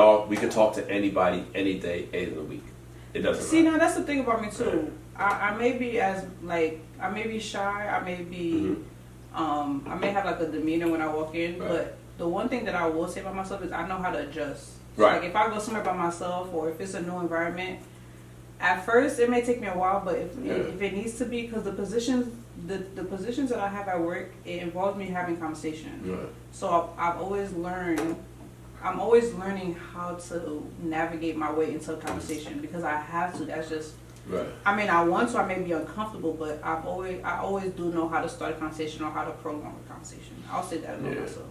S1: talk to anybody any day, 8 of the week. It doesn't
S2: See,
S1: matter.
S2: now that's the thing about me too. I may be I may be shy. I may be, I may have like a demeanor when I walk in.
S1: Right.
S2: But the one thing that I will say about myself is I know how to adjust. So
S1: Right.
S2: like if I go somewhere by myself or if it's a new environment, at first it may take me a while. But if it needs to be, because the positions that I have at work, it involves me having conversation.
S1: Right.
S2: So I've always learned. I'm always learning how to navigate my way into a conversation because I have to. That's just.
S1: Right.
S2: I mean, I want to. I may be uncomfortable, but I always do know how to start a conversation or how to prolong a conversation. I'll say that about myself.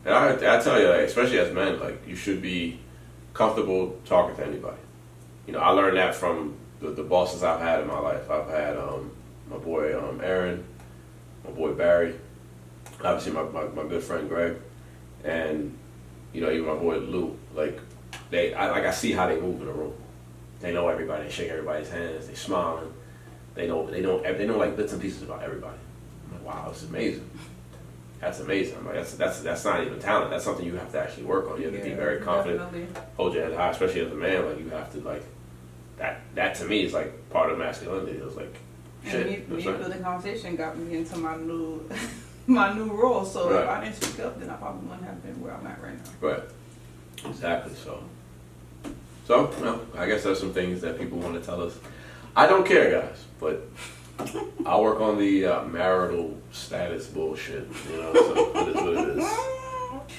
S1: And I tell you, like, especially as men, like you should be comfortable talking to anybody. You know, I learned that from the bosses I've had in my life. I've had my boy Aaron, my boy Barry, obviously my good friend Greg, and you know even my boy Lou. Like I see how they move in the room. They know everybody. They shake everybody's hands. They smiling. They know like bits and pieces about everybody. I'm like, wow, this is amazing. That's amazing. I'm like, that's not even talent. That's something you have to actually work on. You have to be very confident,
S2: definitely.
S1: hold your head high, especially as a man. Like you have to like that to me is like part of masculinity. It was like shit.
S2: And me building conversation got me into my new my new role. So
S1: Right.
S2: if I didn't speak up, then I probably wouldn't have been where I'm at right now.
S1: Right. Exactly. So I guess there's some things that people want to tell us. I don't care, guys, but I'll work on the marital status bullshit. You know, so it is what it is.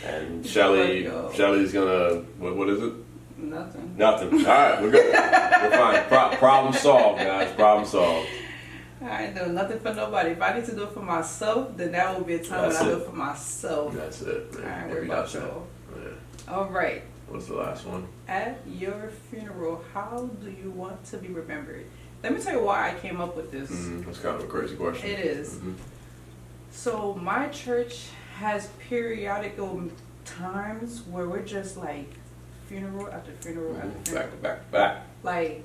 S1: And Shelly's gonna what is it?
S2: Nothing.
S1: Nothing. All right, we're good. We're fine. Problem solved, guys. Problem solved.
S2: I ain't doing nothing for nobody. If I need to do it for myself, then that will be a time when I do it for myself.
S1: That's it, man.
S2: I ain't worried about y'all.
S1: Yeah.
S2: All right.
S1: What's the last one?
S2: At your funeral, how do you want to be remembered? Let me tell you why I came up with this.
S1: That's kind of a crazy question.
S2: It is.
S1: Mm-hmm.
S2: So my church has periodical times where we're just like funeral after funeral after funeral.
S1: Back to back.
S2: Like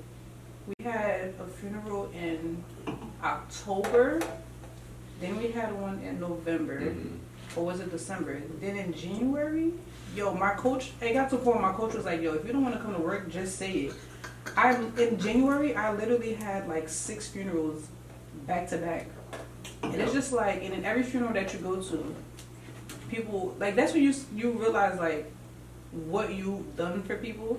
S2: we had a funeral in October, then we had one in November, or was it December? Then in January, my coach, it got to the point where my coach was like, yo, if you don't want to come to work, just say it. In January, I literally had like 6 funerals back to back. And it's just like, and in every funeral that you go to, people, like that's when you realize like what you've done for people.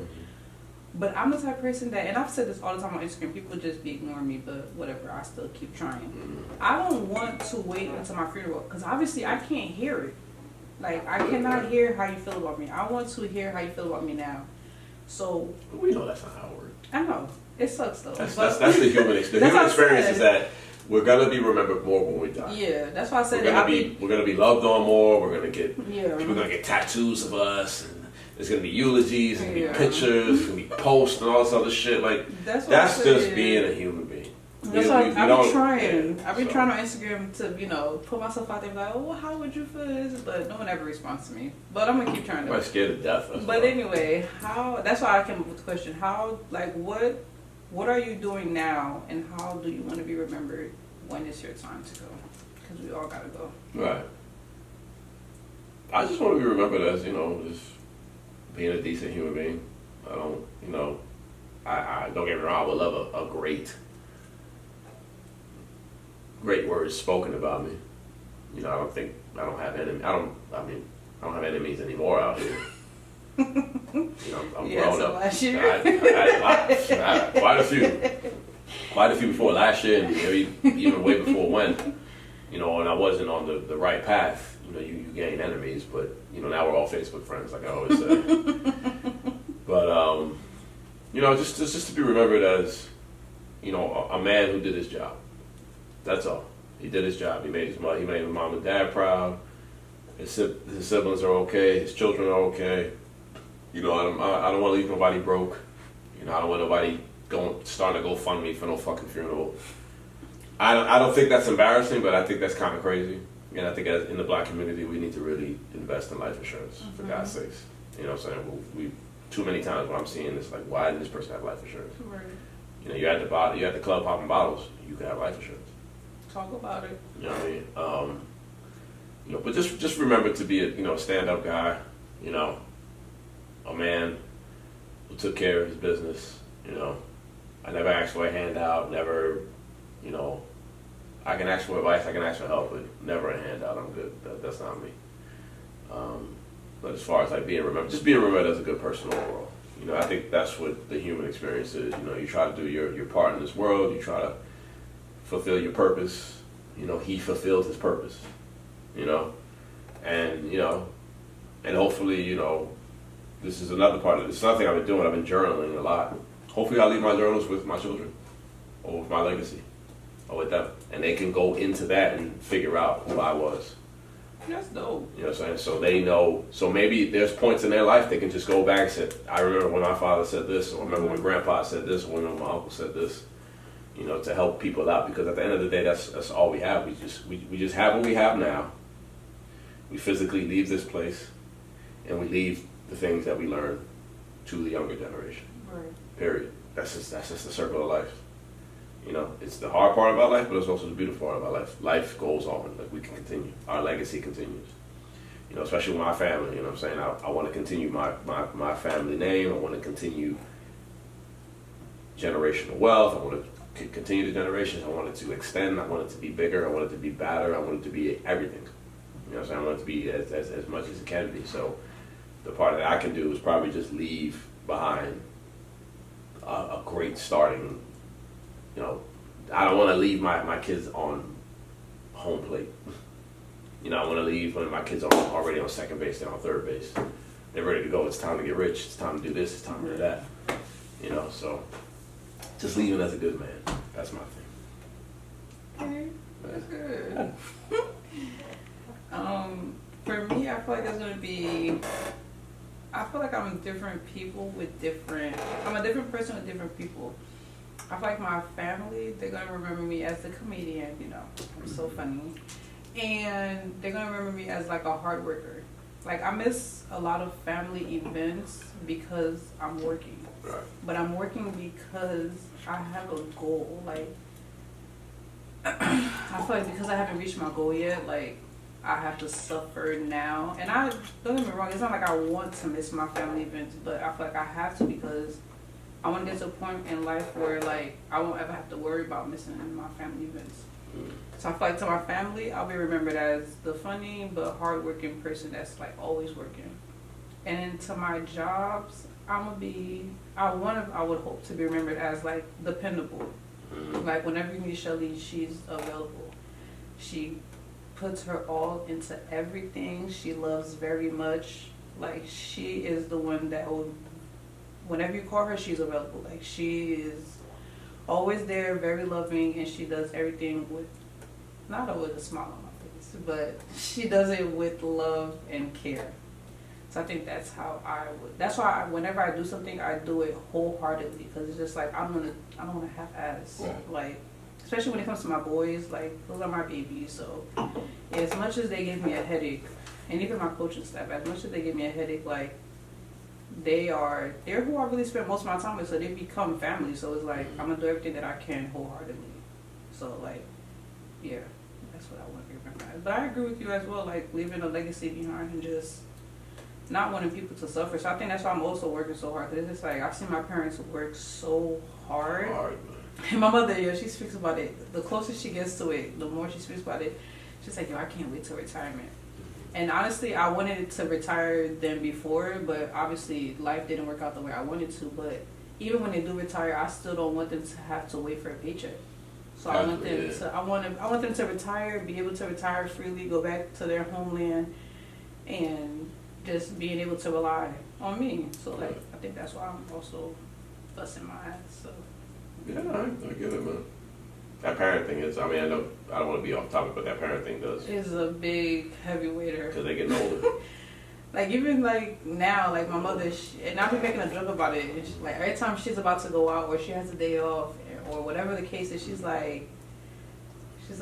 S2: But I'm the type of person that, and I've said this all the time on Instagram, people just be ignoring me, but whatever, I still keep trying. I don't want to wait until my funeral, because obviously I can't hear it. Like, I cannot hear how you feel about me. I want to hear how you feel about me now. So.
S1: We know that's not how it works.
S2: I know. It sucks though.
S1: That's the human experience. The human experience is that we're gonna be remembered more when we die.
S2: Yeah, that's why I said
S1: we're gonna be loved on more. We're gonna get
S2: people
S1: are gonna get tattoos of us, and there's gonna be eulogies, and be pictures, there's gonna be posts and all this other shit. Like that's just being a human being.
S2: That's why I've been trying. I've been trying on Instagram to put myself out there like, oh, how would you feel this? But no one ever responds to me. But I'm gonna keep trying to.
S1: I'm scared to death.
S2: But anyway, that's why I came up with the question. How, like, what are you doing now, and how do you want to be remembered when it's your time to go? Because we all gotta go. Right.
S1: I just want to be remembered as just being a decent human being. I don't, I don't get me wrong. I would love a great words spoken about me. I don't have enemies. I don't have enemies anymore out here. I'm grown up.
S2: Last year?
S1: I had quite a few before last year, and even way before when, and I wasn't on the right path. You gain enemies, but now we're all Facebook friends, like I always say. But just to be remembered as, a man who did his job. That's all. He did his job. He made his mom and dad proud. His siblings are okay. His children are okay. I don't want to leave nobody broke. I don't want nobody starting to GoFundMe for no fucking funeral. I don't think that's embarrassing, but I think that's kind of crazy. And I think as in the black community, we need to really invest in life insurance, for God's sakes. You know what I'm saying? We too many times when I'm seeing this, like, why didn't this person have life insurance? Right. You're at the club popping bottles. You can have life insurance.
S2: Talk about it.
S1: You know what I mean? But just remember to be a stand-up guy. A man who took care of his business. I never asked for a handout. Never, I can ask for advice. I can ask for help, but never a handout. I'm good. That's not me. But as far as like being remembered, just being remembered as a good person overall. I think that's what the human experience is. You try to do your part in this world. You try to fulfill your purpose. He fulfilled his purpose. And hopefully, this is another part of this. It's another thing I've been doing. I've been journaling a lot. Hopefully, I'll leave my journals with my children, or with my legacy, or with them, and they can go into that and figure out who I was.
S2: That's dope.
S1: You know what I'm saying? So they know. So maybe there's points in their life they can just go back and say, I remember when my father said this, or I remember when Grandpa said this, or when my uncle said this. To help people out, because at the end of the day, that's all we have. We just have what we have now. We physically leave this place, and we leave the things that we learn to the younger generation.
S2: Right.
S1: Period. That's just the circle of life. You know, it's the hard part about life, but it's also the beautiful part about life. Life goes on. Like, we can continue. Our legacy continues. You know, especially with my family. You know what I'm saying? I want to continue my family name. I want to continue generational wealth. I want to continue the generations. I want it to extend. I want it to be bigger. I want it to be better. I want it to be everything. You know what I'm saying? I want it to be as much as it can be. So the part that I can do is probably just leave behind a great starting. You know, I don't want to leave my kids on home plate. You know, I want to leave when my kids are already on second base, they're on third base. They're ready to go. It's time to get rich. It's time to do this. It's time to do that. You know, so just leaving as a good man. That's my thing.
S2: Okay, that's good. For me, I feel like there's gonna be. I feel like I'm different people with different. I'm a different person with different people. I feel like my family, they're gonna remember me as the comedian. You know, I'm so funny, and they're gonna remember me as like a hard worker. Like, I miss a lot of family events because I'm working.
S1: Right.
S2: But I'm working because I have a goal. Like, I feel like because I haven't reached my goal yet, like, I have to suffer now. And I, don't get me wrong, it's not like I want to miss my family events, but I feel like I have to because I want to get to a point in life where, like, I won't ever have to worry about missing my family events. So I feel like to my family, I'll be remembered as the funny but hardworking person that's like always working. And then to my jobs, I would hope to be remembered as like dependable. Like, whenever you meet Shelly, she's available. She puts her all into everything. She loves very much. Like, she is the one that will, whenever you call her, she's available. Like, she is always there, very loving, and she does everything with, not with a smile on my face, but she does it with love and care. So I think that's how that's why whenever I do something, I do it wholeheartedly, because it's just like, I don't want to half-ass. Like, especially when it comes to my boys, like, those are my babies. So as much as they give me a headache, and even my coaching staff, as much as they give me a headache, like, they're who I really spend most of my time with, so they become family. So it's like, I'm gonna do everything that I can wholeheartedly. So, like, yeah, that's what I want to be remembered as. But I agree with you as well, like, leaving a legacy behind and just not wanting people to suffer. So I think that's why I'm also working so hard. Because it's just like, I've seen my parents work so hard. And my mother, she speaks about it. The closer she gets to it, the more she speaks about it. She's like, I can't wait till retirement. And honestly, I wanted to retire then before, but obviously life didn't work out the way I wanted to. But even when they do retire, I still don't want them to have to wait for a paycheck. So I want them to retire, be able to retire freely, go back to their homeland, and just being able to rely on me. So, like, I think that's why I'm also busting my ass. So
S1: yeah, I get it, man. That parent thing is, I mean, I don't want to be off topic, but that parent thing does.
S2: It's a big heavyweighter.
S1: Because they get older.
S2: Like, even like now, like my mother, and I've been making a joke about it. And like, every time she's about to go out or she has a day off or whatever the case is, she's like, she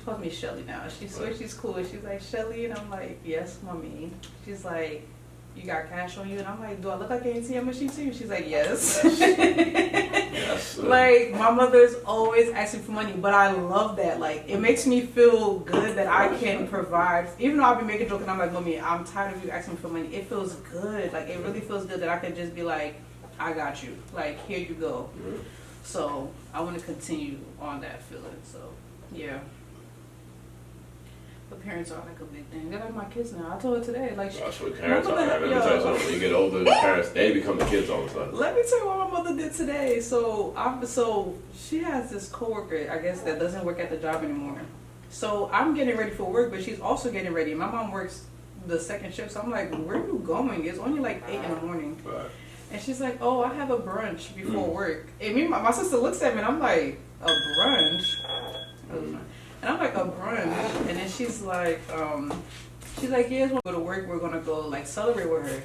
S2: calls me Shelly now. She swears she's cool. She's like, Shelly, and I'm like, yes, mommy. She's like, you got cash on you? And I'm like, do I look like an ATM machine to you? She's like, yes.
S1: Yes.
S2: Like, my mother's always asking for money, but I love that. Like, it makes me feel good that I can provide. Even though I'll be making a joke and I'm like, mommy, I'm tired of you asking for money. It feels good. Like, it really feels good that I can just be like, I got you. Like, here you go. Mm-hmm. So I want to continue on that feeling. So yeah. But parents are like a big thing. They're like my kids now. I told her today, like,
S1: that's what parents are. Let me tell you something. When you get older, the parents, they become the kids all the time.
S2: Let me tell you what my mother did today. So she has this coworker, I guess, that doesn't work at the job anymore. So I'm getting ready for work, but she's also getting ready. My mom works the second shift, so I'm like, where are you going? It's only like 8 in the morning. Right. And she's like, oh, I have a brunch before work. And my sister looks at me and I'm like, a brunch? And I'm like, a brunch? And then she's like, yes, when we go to work, we're gonna go like celebrate with her.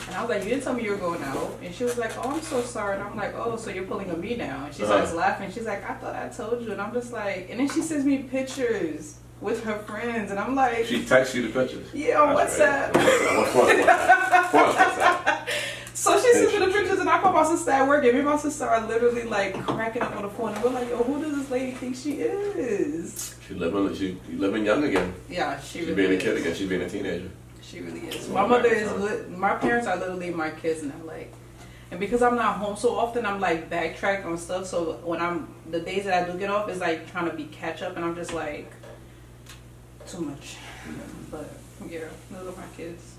S2: And I was like, you didn't tell me you were going out. And she was like, oh, I'm so sorry. And I'm like, oh, so you're pulling on me now. And she starts laughing. She's like, I thought I told you. And I'm just like, and then she sends me pictures with her friends. And I'm like,
S1: she texts you the pictures?
S2: Yeah, on WhatsApp.
S1: What's WhatsApp?
S2: So she sends me the pictures, and and I call my sister at work, and me and my sister are literally like cracking up on the phone, and we're like, yo, who does this lady think she is?
S1: She living young again.
S2: Yeah,
S1: She's
S2: really
S1: being
S2: is.
S1: a kid again. She's being a teenager.
S2: She really is. My mother is. My parents are literally my kids now. Like, and because I'm not home so often, I'm like backtrack on stuff. So when the days that I do get off, it's like trying to be catch up, and I'm just like too much. But yeah, those are my kids.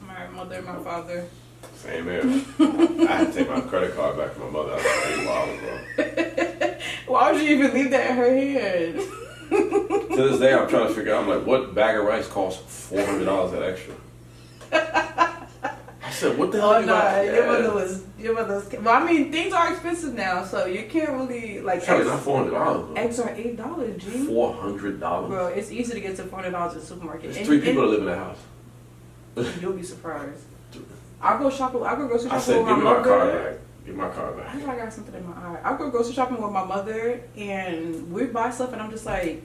S2: My mother and my father.
S1: Same here. I had to take my credit card back from my mother. I was pretty wild, bro.
S2: Why would you even leave that in her hand?
S1: To this day, I'm trying to figure out. I'm like, what bag of rice costs $400 that extra? I said, what the hell?
S2: Oh no, your mother was. Well, I mean, things are expensive now, so you can't really like.
S1: It's not $400.
S2: Eggs are $8, G.
S1: $400.
S2: Bro, it's easy to get to $400 in the supermarket.
S1: There's 3 people that live in that house.
S2: You'll be surprised. I'll go shopping. I'll go grocery
S1: I
S2: shopping
S1: said,
S2: with my
S1: give me my
S2: mother.
S1: card back. Give me my card
S2: I
S1: back.
S2: think I got something in my eye. I'll go grocery shopping with my mother, and we buy stuff, and I'm just like,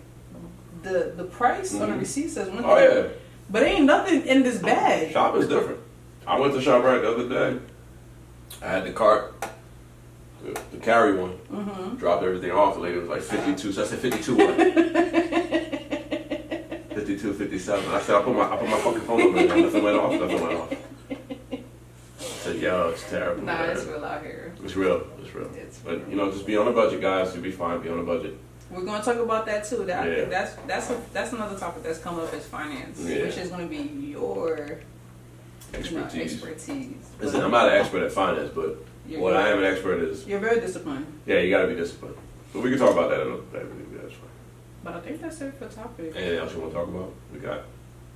S2: the price on the receipt says one thing,
S1: Oh yeah.
S2: but ain't nothing in this bag.
S1: Shopping's different. I went to ShopRite the other day. I had the cart, the carry one.
S2: Mm-hmm.
S1: Dropped everything off. The lady was like 52. So I said 52 what? 52, 57. I said I put my fucking phone number in there. Nothing went off. Nothing went off. I said, yo, it's terrible.
S2: Nah,
S1: man.
S2: it's real out here.
S1: It's real. It's real.
S2: It's
S1: But
S2: real.
S1: you know, just be on a budget, guys. You'll be fine. Be on a budget.
S2: We're gonna talk about that too. That I
S1: Yeah.
S2: think that's another topic that's come up is finance,
S1: Yeah.
S2: which is gonna be your
S1: Expertise.
S2: expertise.
S1: Listen, I'm not an expert at finance, but what I am an expert is,
S2: You're very disciplined.
S1: yeah, you gotta be disciplined. But we can talk about that another day. That's fine.
S2: But I think that's it for the topic.
S1: Anything else you want to talk about? We got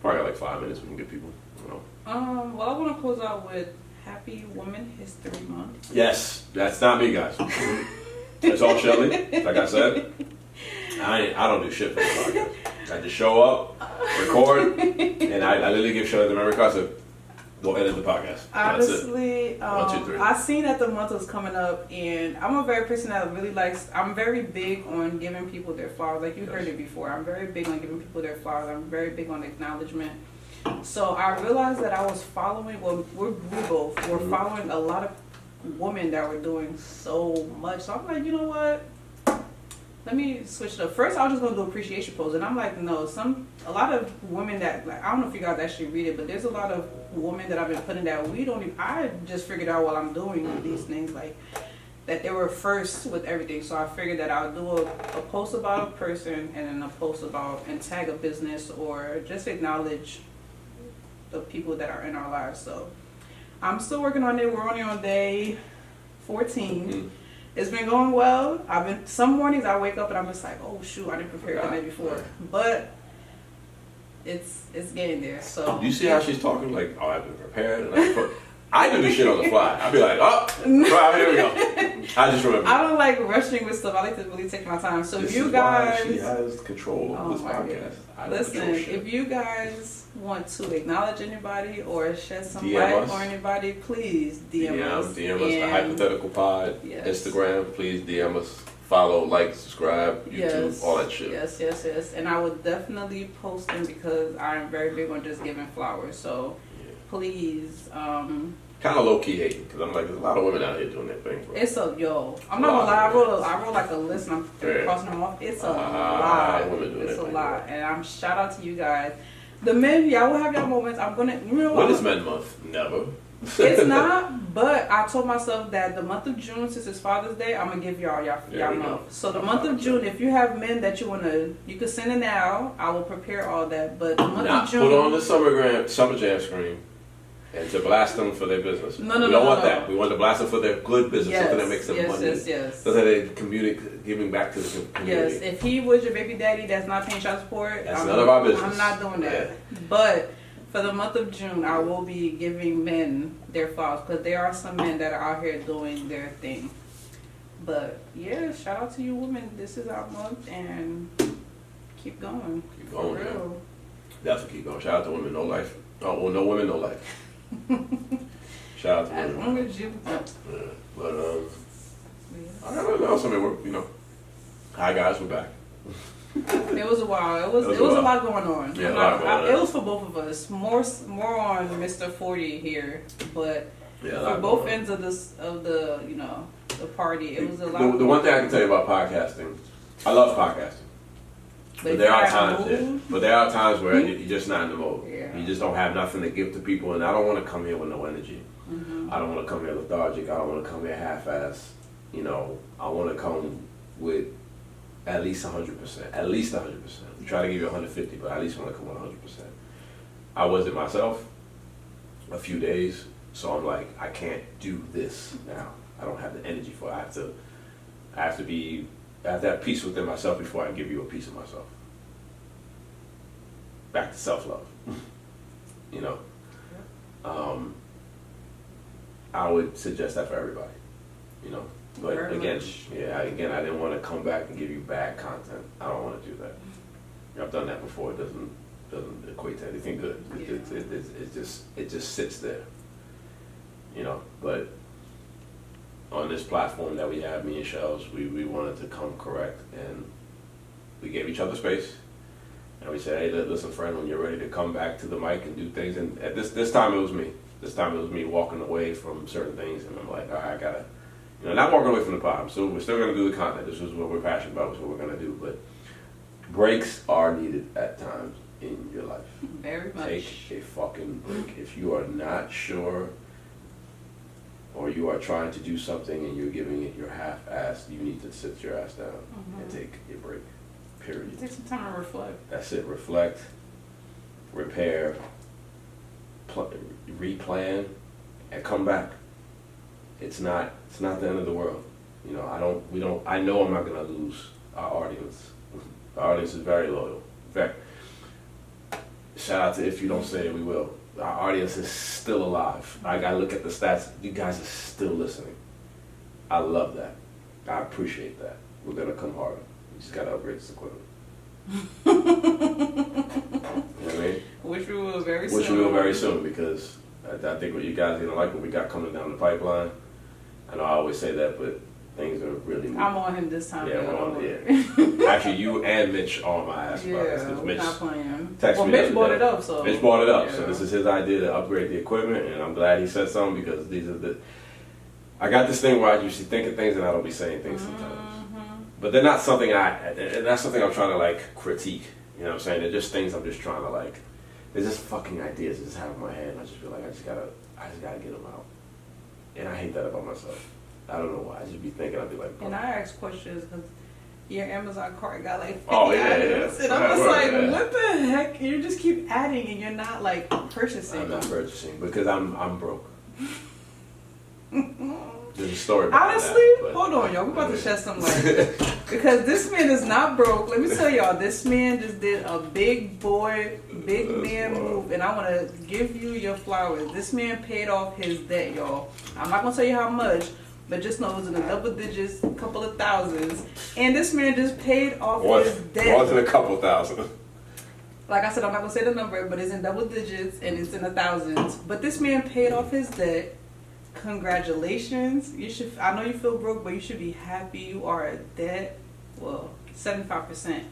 S1: probably got like 5 minutes. We can get people. You know.
S2: Well, I want to close out with Happy Women History Month.
S1: Yes, that's not me, guys. It's all Shelly. Like I said, I don't do shit for the podcast. I just show up, record, and I literally give Shelly the memory card. So go edit the podcast. That's it.
S2: Honestly,
S1: 1, 2, 3.
S2: I seen that the month was coming up, and I'm a very person that really likes. I'm very big on giving people their flowers. Like you heard it before. I'm very big on giving people their flowers. I'm very big on acknowledgement. So I realized that I was following. Well, we both were following a lot of women that were doing so much. So I'm like, you know what? Let me switch it up. First, I was just gonna do appreciation posts, and I'm like, no, a lot of women that, like, I don't know if you guys actually read it, but there's a lot of women that I've been putting that we don't even. I just figured out while I'm doing these things, like, that they were first with everything. So I figured that I'll do a post about a person, and then a post about and tag a business, or just acknowledge the people that are in our lives. So I'm still working on it. We're only on day 14.
S1: Mm-hmm.
S2: It's been going well. Some mornings I wake up and I'm just like, oh shoot, I didn't prepare the night before. But it's getting there. So
S1: Do you see how she's talking? Like, oh, I've been prepared. And I do this shit on the fly. I'd be like, oh, right, here we go. I just remember.
S2: I don't like rushing with stuff. I like to really take my time. So
S1: This
S2: if you
S1: is why
S2: guys,
S1: she has control over this
S2: my
S1: podcast.
S2: goodness.
S1: I don't
S2: Listen,
S1: control shit.
S2: if you guys want to acknowledge anybody or shed some
S1: DM
S2: light
S1: us.
S2: on anybody, please DM us.
S1: DM us the
S2: And
S1: Hypothetical Pod,
S2: Yes.
S1: Instagram. Please DM us. Follow, like, subscribe, YouTube,
S2: Yes.
S1: all that shit.
S2: Yes. And I would definitely post them because I'm very big on just giving flowers. So please,
S1: Kind of low key hating because I'm like, there's a lot of women out here doing their thing, bro.
S2: it's a yo. I'm not gonna lie. I wrote like a list and I'm
S1: Yeah.
S2: crossing them off. It's a
S1: Women
S2: lot.
S1: doing
S2: It's
S1: their
S2: a
S1: thing,
S2: lot. And I'm shout out to you guys. The men, y'all will have your moments. I'm gonna. You know
S1: When
S2: what?
S1: is Men Month? Never.
S2: It's not, but I told myself that the month of June, since it's Father's Day, I'm gonna give y'all
S1: There we go.
S2: month. So the month of June, if you have men that you you can send it now. I will prepare all that. But the month
S1: Not
S2: of June,
S1: put on the summer jam screen and to blast them for their business.
S2: No,
S1: we don't
S2: no,
S1: want
S2: no.
S1: that. We want to blast them for their good business, something that makes them money.
S2: Yes.
S1: So that they giving back to the community.
S2: Yes, if he was your baby daddy that's not paying child support,
S1: That's none of our business.
S2: I'm not doing that. But for the month of June, I will be giving men their flowers because there are some men that are out here doing their thing. But yeah, shout out to you women. This is our month and keep going.
S1: Keep going,
S2: For
S1: man.
S2: real.
S1: Definitely keep going. Shout out to women, no life. Oh, well, no women, no life. Shout out to
S2: As
S1: women.
S2: long as you.
S1: Yeah. But I don't know. I mean, hi guys, we're back.
S2: It was a while. It was a lot going on.
S1: Yeah, a lot going on.
S2: It was for both of us. More on Mr. 40 here, but For both ends of the the party, it was a lot.
S1: The one thing I can tell you about podcasting, I love podcasting. But there are times where you're just not in the mode.
S2: Yeah.
S1: You just don't have nothing to give to people, and I don't want to come here with no energy.
S2: Mm-hmm.
S1: I don't want to come here lethargic. I don't want to come here half-assed. I want to come with at least 100%. At least 100%. Try to give you 150, but I at least want to come with 100%. I wasn't myself a few days, so I'm like, I can't do this now. I don't have the energy for it. I have to have peace within myself before I give you a piece of myself. Back to self-love. I would suggest that for everybody. But
S2: Very
S1: again,
S2: much.
S1: I didn't want to come back and give you bad content. I don't want to do that. I've done that before. It doesn't equate to anything good. It just sits there. But on this platform that we have, me and Shells, we wanted to come correct, and we gave each other space, and we said, hey, listen, friend, when you're ready to come back to the mic and do things, and at this time it was me. This time it was me walking away from certain things, and I'm like, all right, I gotta, not walking away from the pod. So we're still gonna do the content. This is what we're passionate about. This is what we're gonna do. But breaks are needed at times in your life.
S2: Very much.
S1: Take a fucking break. If you are not sure, or you are trying to do something and you're giving it your half-assed, you need to sit your ass down and take a break. Period.
S2: Take some time to reflect.
S1: That's it. Reflect, repair, replan, and come back. It's not the end of the world. I know I'm not gonna lose our audience. Our audience is very loyal. In fact, shout out to If You Don't Say It, We Will. Our audience is still alive. I gotta look at the stats. You guys are still listening. I love that. I appreciate that. We're gonna come harder. We just gotta upgrade this equipment. You know what I mean?
S2: Which we will very soon.
S1: Because I think what you guys are gonna like what we got coming down the pipeline. I know I always say that, but things are really moving.
S2: I'm on him this time.
S1: Yeah, we're on. Yeah. Actually, you and Mitch are on my ass about this.
S2: Yeah, we're not playing.
S1: Mitch
S2: brought it up, so.
S1: Mitch brought it up, so this is his idea to upgrade the equipment, and I'm glad he said something, because these are I got this thing where I usually think of things and I don't be saying things sometimes. But they're not something that's something I'm trying to critique. You know what I'm saying? They're just things I'm just trying to they're just fucking ideas that just have in my head, and I just feel like I just gotta get them out. And I hate that about myself. I don't know why. I just be thinking, I'd be like,
S2: and I ask questions because your Amazon cart got 50
S1: items.
S2: And I'm just like, what the heck? You just keep adding and you're not purchasing.
S1: I'm not purchasing because I'm broke. There's a story behind
S2: honestly,
S1: that,
S2: hold on, y'all. We're about to shed some light. Because this man is not broke. Let me tell y'all, this man just did a big man move, and I want to give you your flowers. This man paid off his debt, y'all. I'm not going to tell you how much, but just know it was in the double digits, a couple of thousands. And this man just paid off his debt.
S1: More than a couple thousand.
S2: Like I said, I'm not going to say the number, but it's in double digits, and it's in the thousands. But this man paid off his debt. Congratulations. I know you feel broke, but you should be happy. You are a debt, 75%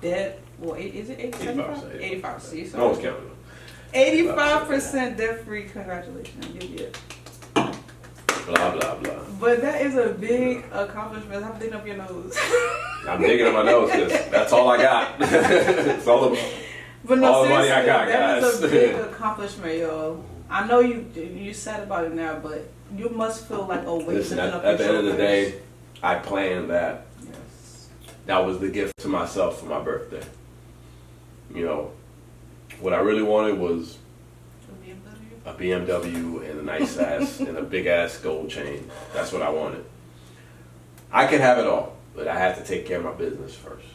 S2: debt. Well, is it 85%? 85%.
S1: No one's counting.
S2: 85% debt free. Congratulations. Give you it.
S1: Blah, blah, blah.
S2: But that is a big accomplishment. I'm digging up your nose.
S1: I'm digging up my nose because that's all I got. It's all
S2: but no,
S1: all the money I got,
S2: that
S1: guys.
S2: is a big accomplishment, yo. I know you sad about it now, but you must feel like a weight.
S1: Listen, at the end of the day, I planned that.
S2: Yes.
S1: That was the gift to myself for my birthday. What I really wanted was a BMW and a nice ass and a big ass gold chain. That's what I wanted. I can have it all, but I have to take care of my business first.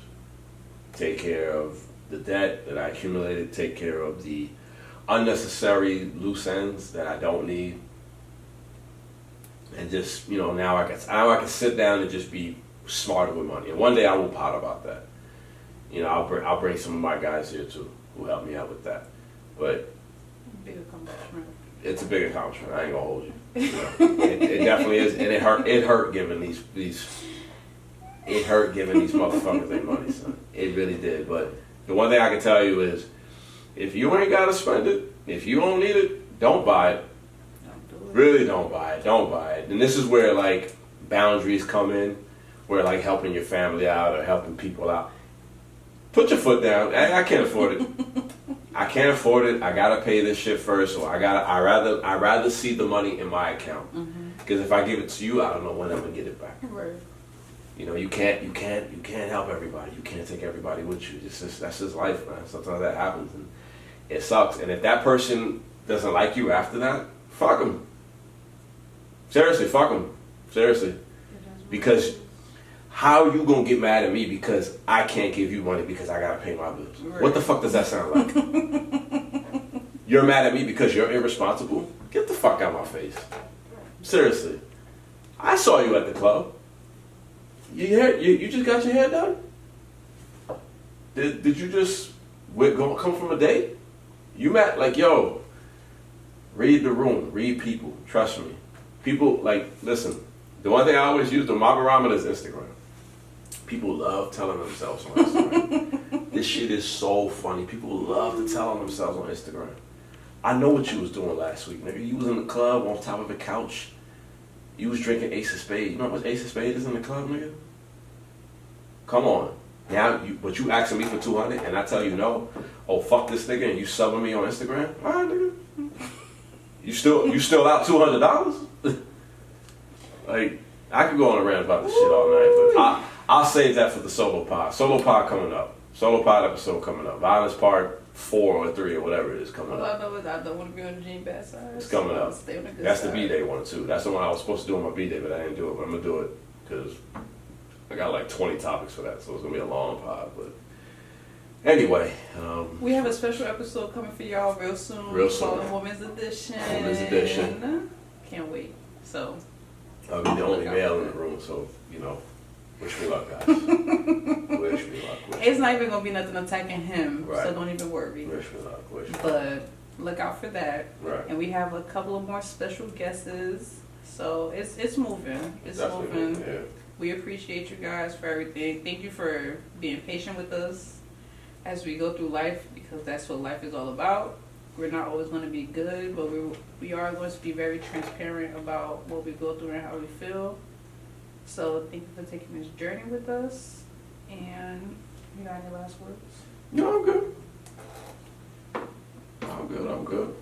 S1: Take care of the debt that I accumulated. Take care of the unnecessary loose ends that I don't need, and just now I can sit down and just be smarter with money. And one day I will pot about that. I'll bring some of my guys here too who help me out with that. But
S2: big accomplishment.
S1: It's a big accomplishment. I ain't gonna hold you. It definitely is, and it hurt giving these motherfuckers their money, son. It really did. But the one thing I can tell you is, if you ain't gotta spend it, if you don't need it, don't buy it. Really don't buy it. Don't buy it. And this is where like boundaries come in, where like helping your family out or helping people out. Put your foot down. I can't afford it. I can't afford it. I gotta pay this shit first, so I rather see the money in my account. Because if I give it to you, I don't know when I'm gonna get it back.
S2: Right.
S1: You know, you can't help everybody. You can't take everybody with you. That's just life, man. Sometimes that happens, and it sucks. And if that person doesn't like you after that, fuck them. Seriously, fuck them. Seriously, because how you gonna get mad at me because I can't give you money because I gotta pay my bills? Right. What the fuck does that sound like? You're mad at me because you're irresponsible? Get the fuck out of my face. Seriously, I saw you at the club. You just got your hair done? Did you just come from a date? You met like, yo, read the room, read people, trust me. People, like, listen, the one thing I always use, the barometer is Instagram. People love telling themselves on Instagram. This shit is so funny. People love to tell on themselves on Instagram. I know what you was doing last week, nigga. You was in the club on top of a couch. You was drinking Ace of Spades. You know how much Ace of Spades is in the club, nigga? Come on. Now, but you asking me for $200 and I tell you no. Oh, fuck this nigga, and you subbing me on Instagram? All right, nigga. You still out $200? Like, I could go on a rant about this shit all night, but I'll save that for the solo pod. Solo pod coming up. Solo pod episode coming up. Violence part 4 or 3 or whatever it is coming up.
S2: All I know is I don't want to be on the Gene Bass side.
S1: It's coming up.
S2: Stay on the good
S1: That's
S2: side.
S1: the B-Day one too. That's the one I was supposed to do on my B-Day, but I didn't do it. But I'm gonna do it because I got like 20 topics for that, so it's gonna be a long pod. But anyway,
S2: we have a special episode coming for y'all real soon.
S1: Real soon.
S2: Called Women's Edition.
S1: Women's Edition.
S2: Can't wait. So
S1: I'll be the only male in the room, so you know, wish me luck, guys. Wish me luck.
S2: It's not even gonna be nothing attacking him,
S1: right.
S2: So don't even worry.
S1: Wish me luck. Wish me luck.
S2: But look out for that.
S1: Right.
S2: And we have a couple of more special guests. So it's moving. It's
S1: definitely
S2: moving.
S1: Yeah.
S2: We appreciate you guys for everything. Thank you for being patient with us as we go through life, because that's what life is all about. We're not always going to be good, but we are going to be very transparent about what we go through and how we feel. So thank you for taking this journey with us. And you got any last words?
S1: No, I'm good. I'm good.